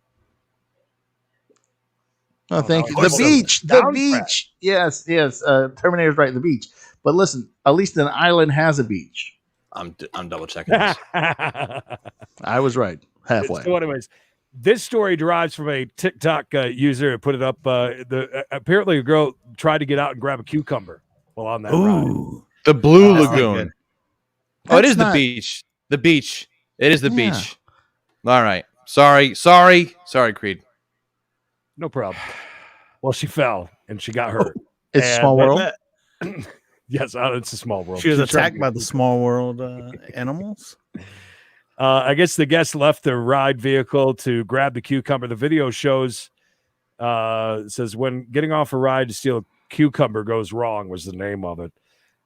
Oh, thank you. The beach. The beach. Yes. Terminator's right. The beach. But listen, at least an island has a beach. I'm double checking this. I was right. Halfway. So anyways, this story derives from a TikTok user who put it up. Apparently, a girl tried to get out and grab a cucumber while on that ride. The Blue Lagoon. Oh, it is not- the beach. The beach. It is the beach. All right. Sorry, Creed. No problem. Well, she fell and she got hurt. It's a small world. Yes, it's a small world. She was She's trying attacked to- by the small world animals. I guess the guest left the ride vehicle to grab the cucumber. The video shows says when getting off a ride to steal a cucumber goes wrong was the name of it.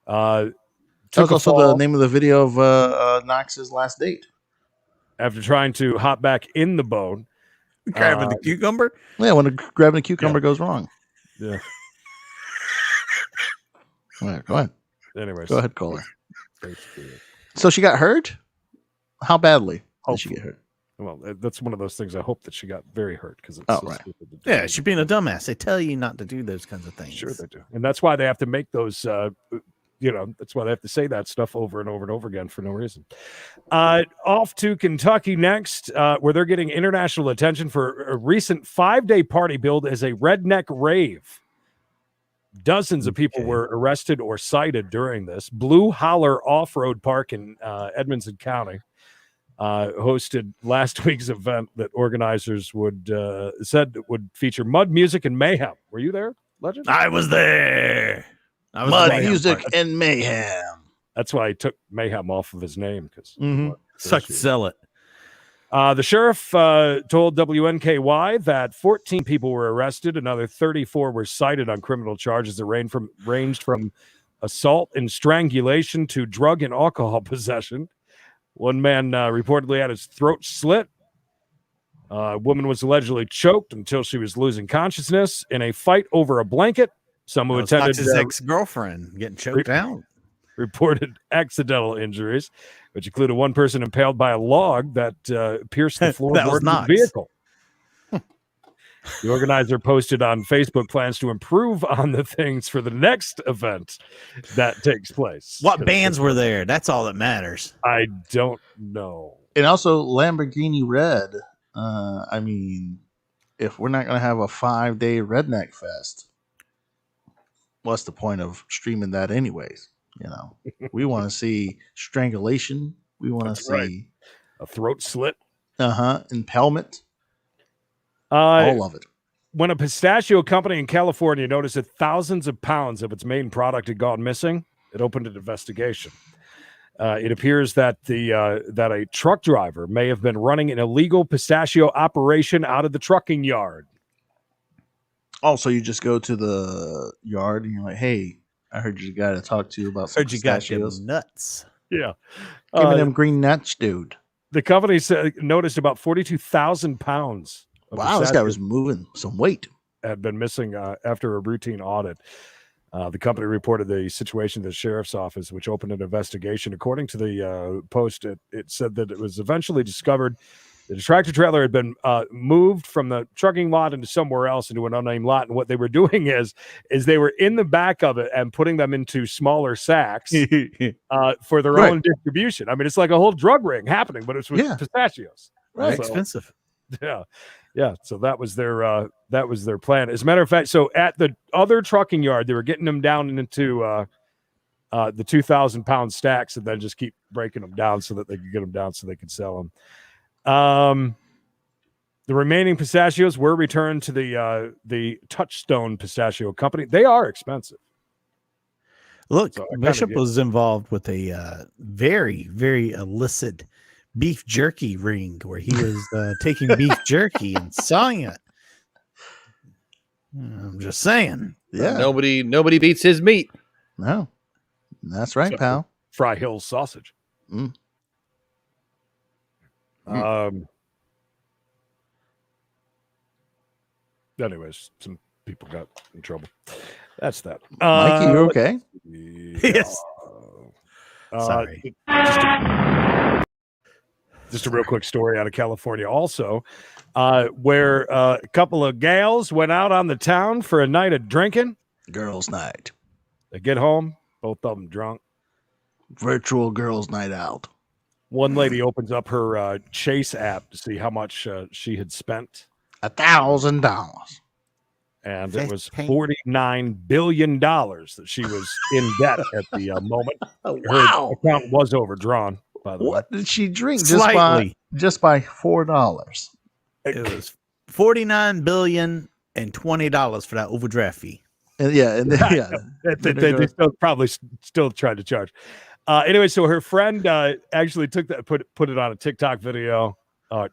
That was also the name of the video of Knox's last date. After trying to hop back in the boat. Grabbing the cucumber? Yeah, when grabbing a cucumber goes wrong. Yeah. All right, go ahead. Anyways. Go ahead, caller. So she got hurt? How badly did she get hurt? Well, that's one of those things. I hope that she got very hurt because it's Oh, so right. stupid to do. Yeah, she's being a dumbass. They tell you not to do those kinds of things. Sure they do. And that's why they have to make those, that's why they have to say that stuff over and over and over again for no reason. Off to Kentucky next, where they're getting international attention for a recent 5-day party billed as a redneck rave. Dozens of people were arrested or cited during this. Blue Holler Off-Road Park in Edmonson County hosted last week's event that organizers said would feature mud music and mayhem. Were you there, Legend? I was there. Mud music and mayhem. That's why he took mayhem off of his name because Suck to sell it. The sheriff told WNKY that 14 people were arrested. Another 34 were cited on criminal charges that ranged from assault and strangulation to drug and alcohol possession. One man reportedly had his throat slit. A woman was allegedly choked until she was losing consciousness in a fight over a blanket. Some who attended his ex-girlfriend getting choked out. Reported accidental injuries, which included one person impaled by a log that pierced the floorboard of the vehicle. The organizer posted on Facebook plans to improve on the things for the next event that takes place. What bands were there? That's all that matters. I don't know. And also Lamborghini Red I mean, if we're not going to have a 5-day redneck fest, what's the point of streaming that anyways? You know, we want to see strangulation. We want to see a throat slit. Impalement. All of it. When a pistachio company in California noticed that thousands of pounds of its main product had gone missing, it opened an investigation. It appears that that a truck driver may have been running an illegal pistachio operation out of the trucking yard. Also, you just go to the yard and you're like, "Hey, I heard you got to talk to you about some Heard you got pistachios. them nuts. Yeah, Give me them green nuts, dude." The company noticed about 42,000 pounds. Wow, this guy was moving some weight. Had been missing after a routine audit. The company reported the situation to the sheriff's office, which opened an investigation. According to the Post, it said that it was eventually discovered that the tractor trailer had been moved from the trucking lot into somewhere else, into an unnamed lot. And what they were doing is they were in the back of it and putting them into smaller sacks for their own distribution. I mean, it's like a whole drug ring happening, but it's with pistachios. Right, So, expensive. Yeah. So that was their plan. As a matter of fact, so at the other trucking yard, they were getting them down into the 2,000-pound stacks, and then just keep breaking them down so that they could get them down so they could sell them. The remaining pistachios were returned to the Touchstone Pistachio Company. They are expensive. Look, So Bishop was involved with a very, very illicit beef jerky ring where he was taking beef jerky and selling it. I'm just saying. Yeah. Nobody beats his meat. No. That's right, Except pal. Fry Hill's sausage. Anyways, some people got in trouble. That's that. Mikey, you okay? Yes. Sorry. Just a real quick story out of California also, where a couple of gals went out on the town for a night of drinking. Girls' night. They get home, both of them drunk. Virtual girls' night out. One lady opens up her Chase app to see how much she had spent. $1,000. And it was $49 billion that she was in debt at the moment. Wow. Her account was overdrawn, by the way. What did she drink? Slightly. Just by $4. It was $49 billion and $20 for that overdraft fee. And they still probably still tried to charge. Anyway, so her friend actually took that, put it on a TikTok video,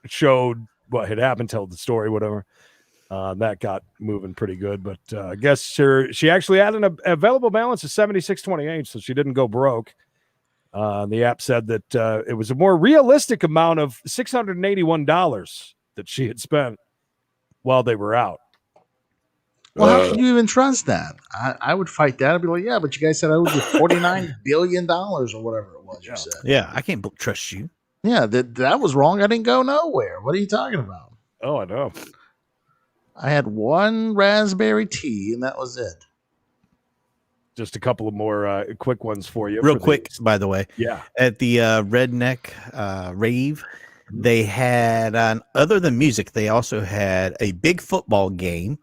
showed what had happened, told the story, whatever. That got moving pretty good, but I guess she actually had an available balance of $76.28, so she didn't go broke. The app said that it was a more realistic amount of $681 that she had spent while they were out. Well, how can you even trust that? I would fight that. I'd be like, yeah, but you guys said I owed you $49 billion or whatever it was you said. Yeah, I can't trust you. Yeah, that was wrong. I didn't go nowhere. What are you talking about? Oh, I know. I had one raspberry tea, and that was it. Just a couple of more quick ones for you. Real quick, by the way. Yeah. At the Redneck Rave, they had, other than music, they also had a big football game,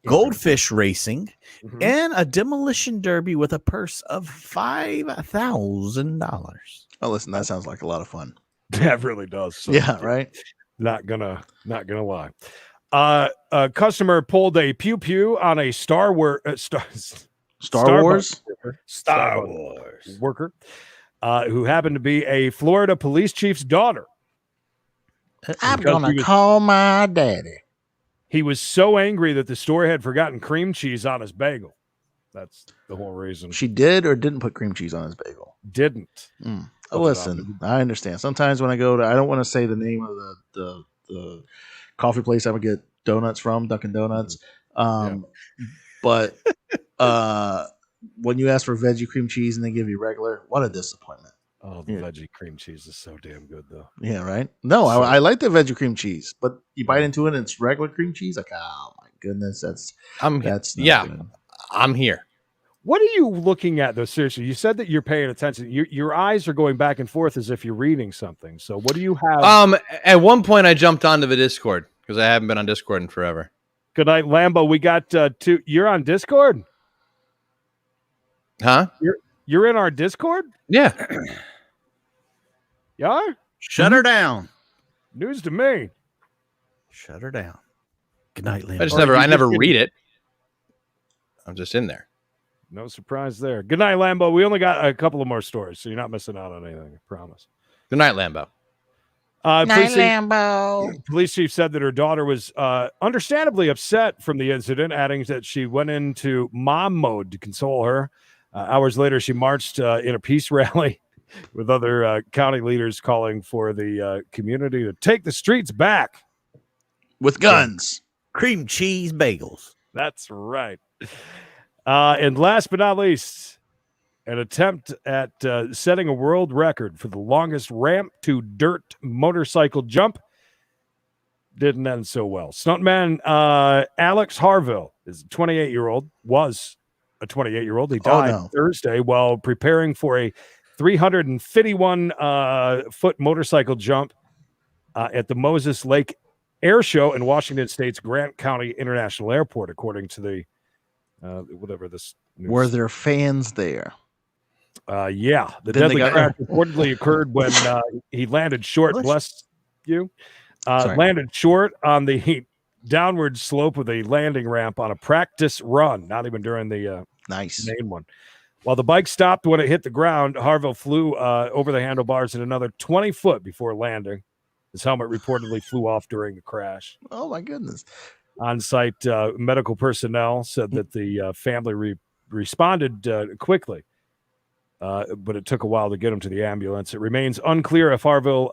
goldfish racing, and a demolition derby with a purse of $5,000. Oh, listen, that sounds like a lot of fun. That really does. So yeah, right. Not gonna lie. A customer pulled a pew pew on a Star Wars worker who happened to be a Florida police chief's daughter. I'm gonna call my daddy. He was so angry that the store had forgotten cream cheese on his bagel. That's the whole reason. She did or didn't put cream cheese on his bagel? Didn't. Oh, listen, I understand. Sometimes when I go to, I don't want to say the name of the coffee place I would get donuts from, Dunkin' Donuts. But when you ask for veggie cream cheese and they give you regular, what a disappointment. Oh, the veggie cream cheese is so damn good, though. Yeah, right? No, I like the veggie cream cheese, but you bite into it and it's regular cream cheese. Like, oh my goodness, that's not good. I'm here. What are you looking at, though? Seriously, you said that you're paying attention. Your eyes are going back and forth as if you're reading something. So what do you have? At one point, I jumped onto the Discord because I haven't been on Discord in forever. Good night, Lambo. We got two. You're on Discord? Huh? You're in our Discord? Yeah. You are? Shut her down. News to me. Shut her down. Good night, Lambo. I never read it. I'm just in there. No surprise there. Good night, Lambo. We only got a couple of more stories, so you're not missing out on anything. I promise. Good night, Lambo. Police chief said that her daughter was understandably upset from the incident, adding that she went into mom mode to console her. Hours later, she marched in a peace rally with other county leaders calling for the community to take the streets back. With guns. Cream cheese bagels. That's right. And last but not least, an attempt at setting a world record for the longest ramp to dirt motorcycle jump didn't end so well. Stuntman Alex Harville is a 28-year-old, was a 28-year-old. He died Thursday while preparing for a 351-foot motorcycle jump at the Moses Lake Air Show in Washington State's Grant County International Airport, according to the whatever this news. Were there fans there? Yeah, the deadly crash reportedly occurred when he landed short. Bless you. Landed short on the downward slope of the landing ramp on a practice run, not even during the main one. While the bike stopped when it hit the ground, Harville flew over the handlebars at another 20 foot before landing. His helmet reportedly flew off during the crash. Oh, my goodness. On-site medical personnel said that the family responded quickly, but it took a while to get him to the ambulance. It remains unclear if Harville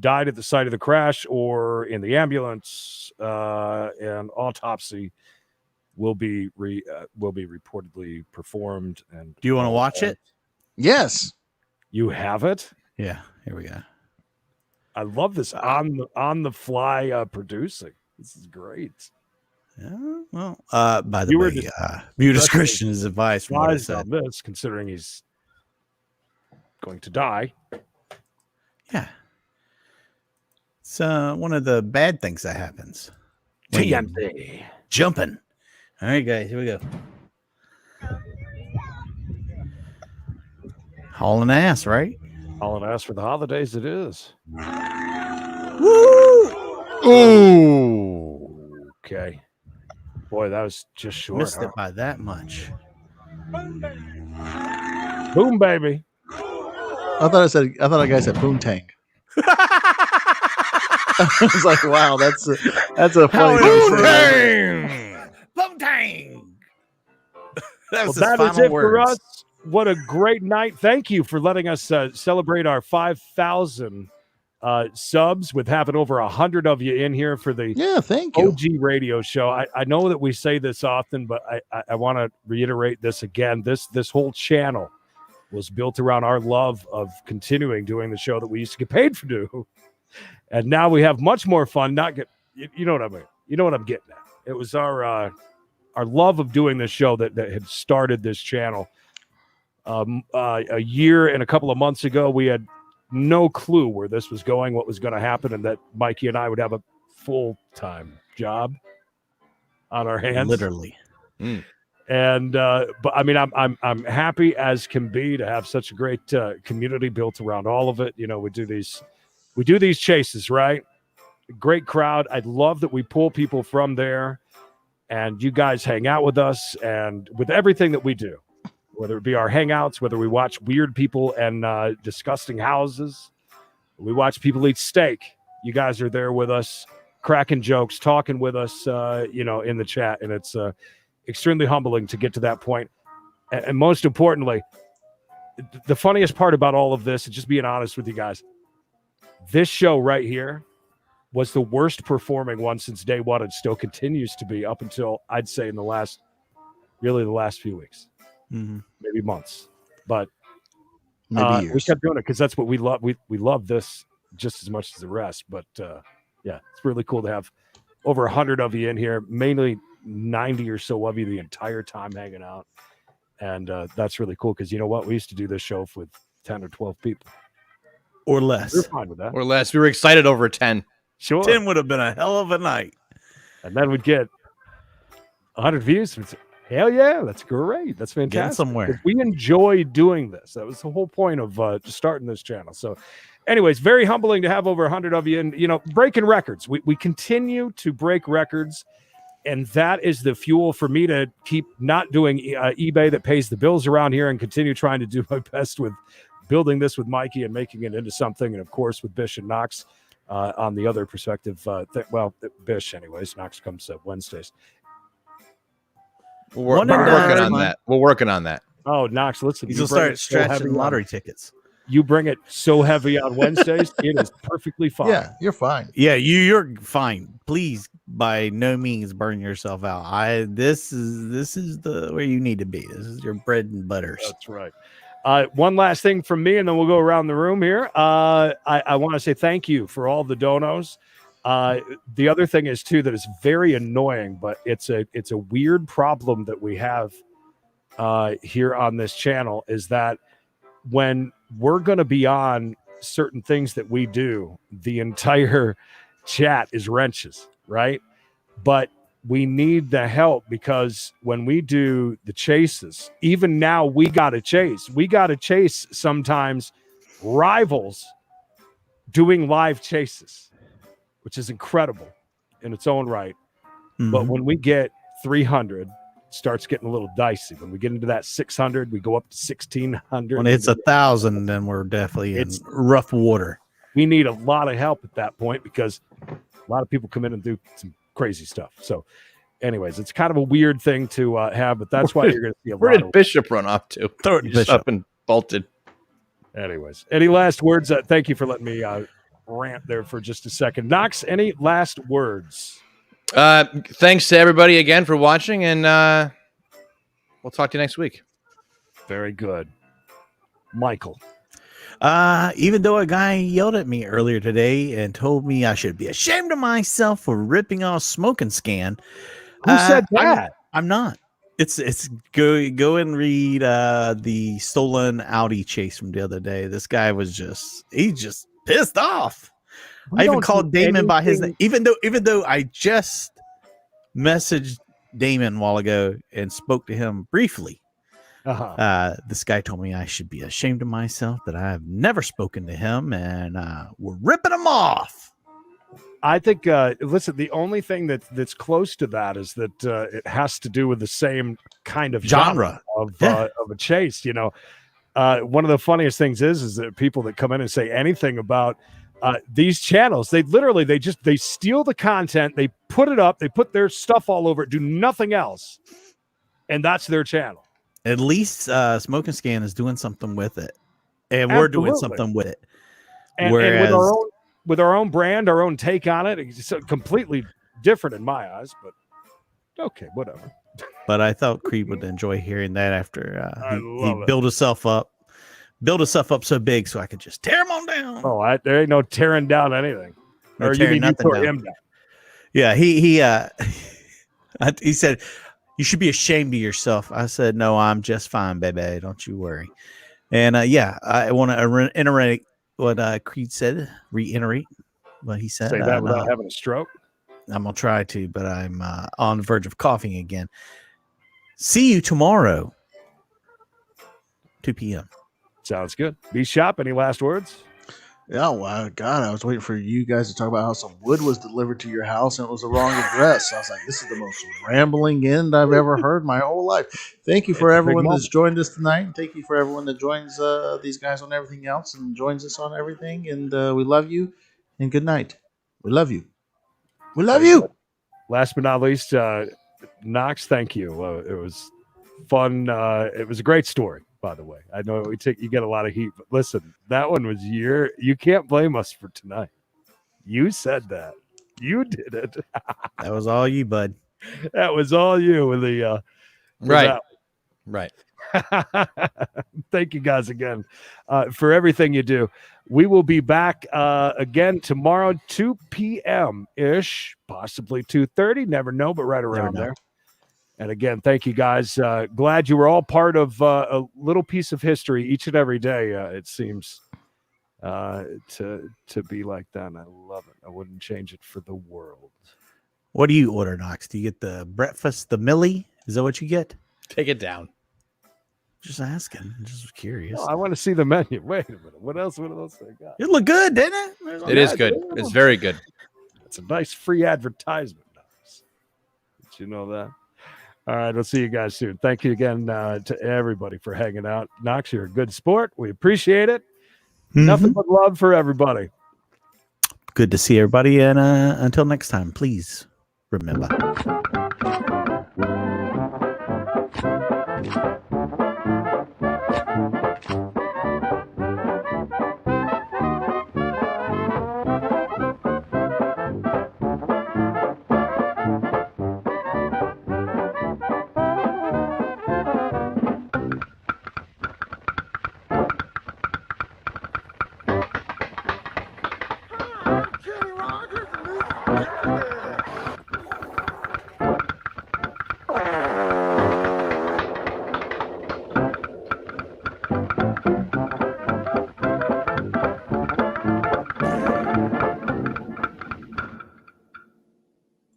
died at the site of the crash or in the ambulance. An autopsy will be reportedly performed. And do you want to watch it? Yes. You have it? Yeah. Here we go. I love this on the fly producing. This is great. Yeah, well, by the way, view discretion is advised from what I said. On this, considering he's going to die. Yeah. It's one of the bad things that happens. TMZ. Jumping. All right, guys, here we go. Hauling ass, right? Hauling ass for the holidays, it is. Woo! Ooh. Okay. Boy, that was just short. Missed it by that much. Boom, baby. I thought a guy said boomtang. I was like, wow, that's a funny boomtang. Boomtang. That is it for us. What a great night. Thank you for letting us celebrate our 5,000 subs with having over 100 of you in here for the thank you. OG radio show. I know that we say this often, but I want to reiterate this again. This whole channel was built around our love of continuing doing the show that we used to get paid for do. And now we have much more fun. You know what I mean? You know what I'm getting at. It was our love of doing this show that had started this channel. A year and a couple of months ago, we had no clue where this was going, what was going to happen, and that Mikey and I would have a full-time job on our hands, literally. And but I mean, I'm happy as can be to have such a great community built around all of it. You know, we do these chases, right? Great crowd. I love that we pull people from there, and you guys hang out with us, and with everything that we do. Whether it be our hangouts, whether we watch weird people and disgusting houses, we watch people eat steak. You guys are there with us, cracking jokes, talking with us, in the chat. And it's extremely humbling to get to that point. And most importantly, the funniest part about all of this, and just being honest with you guys, this show right here was the worst performing one since day one. It still continues to be up until, I'd say, in the last few weeks. Mm-hmm. Maybe months, but maybe years. We kept doing it because that's what we love. We love this just as much as the rest. But yeah, it's really cool to have over 100 of you in here, mainly 90 or so of you the entire time hanging out. And that's really cool because you know what? We used to do this show with 10 or 12 people. Or less. We're fine with that. Or less. We were excited over 10. Sure. 10 would have been a hell of a night. And then we'd get 100 views. We'd say, hell yeah, that's great. That's fantastic. Getting somewhere. We enjoy doing this. That was the whole point of starting this channel. So anyways, very humbling to have over 100 of you. And, you know, breaking records. We continue to break records. And that is the fuel for me to keep not doing eBay that pays the bills around here and continue trying to do my best with building this with Mikey and making it into something. And, of course, with Bish and Knox on the other perspective. Bish, anyways. Knox comes Wednesdays. We're working on that. We're working on that. Oh, Knox, listen. He's going to start stretching lottery tickets. You bring it so heavy on Wednesdays, it is perfectly fine. Yeah, you're fine. Yeah, you're fine. Please, by no means, burn yourself out. This is the where you need to be. This is your bread and butters. That's right. One last thing from me, and then we'll go around the room here. I want to say thank you for all the donos. The other thing is too that is very annoying, but it's a weird problem that we have here on this channel is that when we're going to be on certain things that we do, the entire chat is wrenches, right? But we need the help because when we do the chases, even now we got to chase. We got to chase sometimes rivals doing live chases, which is incredible in its own right. Mm-hmm. But when we get 300, starts getting a little dicey. When we get into that 600, we go up to 1,600. When it's 1,000, then we're definitely in rough water. We need a lot of help at that point because a lot of people come in and do some crazy stuff. So anyways, it's kind of a weird thing to have, but that's why you're going to see a Where lot did Bishop run off to? Throw it Bishop up and bolted. Anyways, any last words? Thank you for letting me rant there for just a second. Knox, any last words? Thanks to everybody again for watching, and we'll talk to you next week. Very good. Michael. Even though a guy yelled at me earlier today and told me I should be ashamed of myself for ripping off Smoking Scan. Who said that? I'm not. It's go and read the stolen Audi chase from the other day. This guy was just pissed off. I even called Damon by his name, even though I just messaged Damon a while ago and spoke to him briefly. This guy told me I should be ashamed of myself that I have never spoken to him, and we're ripping him off. I think, listen, the only thing that's close to that is that it has to do with the same kind of genre of a chase. You know, one of the funniest things is that people that come in and say anything about these channels, they steal the content, they put it up, they put their stuff all over it, do nothing else, and that's their channel. At least Smoking Scan is doing something with it, and we're doing something with it. And with our own brand, our own take on it, it's completely different in my eyes. But okay, whatever. But I thought Creed would enjoy hearing that after he built himself up so big, so I could just tear him on down. Oh, there ain't no tearing down anything. No, or you mean you tore him down? Yeah, he said, "You should be ashamed of yourself." I said, "No, I'm just fine, baby. Don't you worry." And I want to reiterate what Creed said. Reiterate what he said. Say that without having a stroke. I'm gonna try to, but I'm on the verge of coughing again. See you tomorrow, 2 p.m. Sounds good. Be shop. Any last words? Yeah, well, God, I was waiting for you guys to talk about how some wood was delivered to your house and it was the wrong address. I was like, this is the most rambling end I've ever heard my whole life. Thank you for everyone that's joined us tonight. Thank you for everyone that joins these guys on everything else and joins us on everything. And we love you. And good night. We love you. We love you. Last but not least, Knox, thank you. It was fun. It was a great story. By the way, I know you get a lot of heat, but listen, that one was you can't blame us for tonight. You said that. You did it. That was all you, bud. That was all you with the right. Thank you guys again for everything you do. We will be back again tomorrow, 2 p.m. ish, possibly 2:30. Never know, but right around there. And again, thank you guys. Glad you were all part of a little piece of history each and every day. It seems to be like that. And I love it. I wouldn't change it for the world. What do you order, Knox? Do you get the breakfast, the Millie? Is that what you get? Take it down. Just asking. Just curious. Oh, I want to see the menu. Wait a minute. What else they got? It looked good, didn't it? It is good. It's very good. It's a nice free advertisement. Did you know that? All right, we'll see you guys soon. Thank you again to everybody for hanging out. Knox, you're a good sport. We appreciate it. Nothing but love for everybody. Good to see everybody. And until next time, please remember.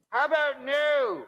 How about new?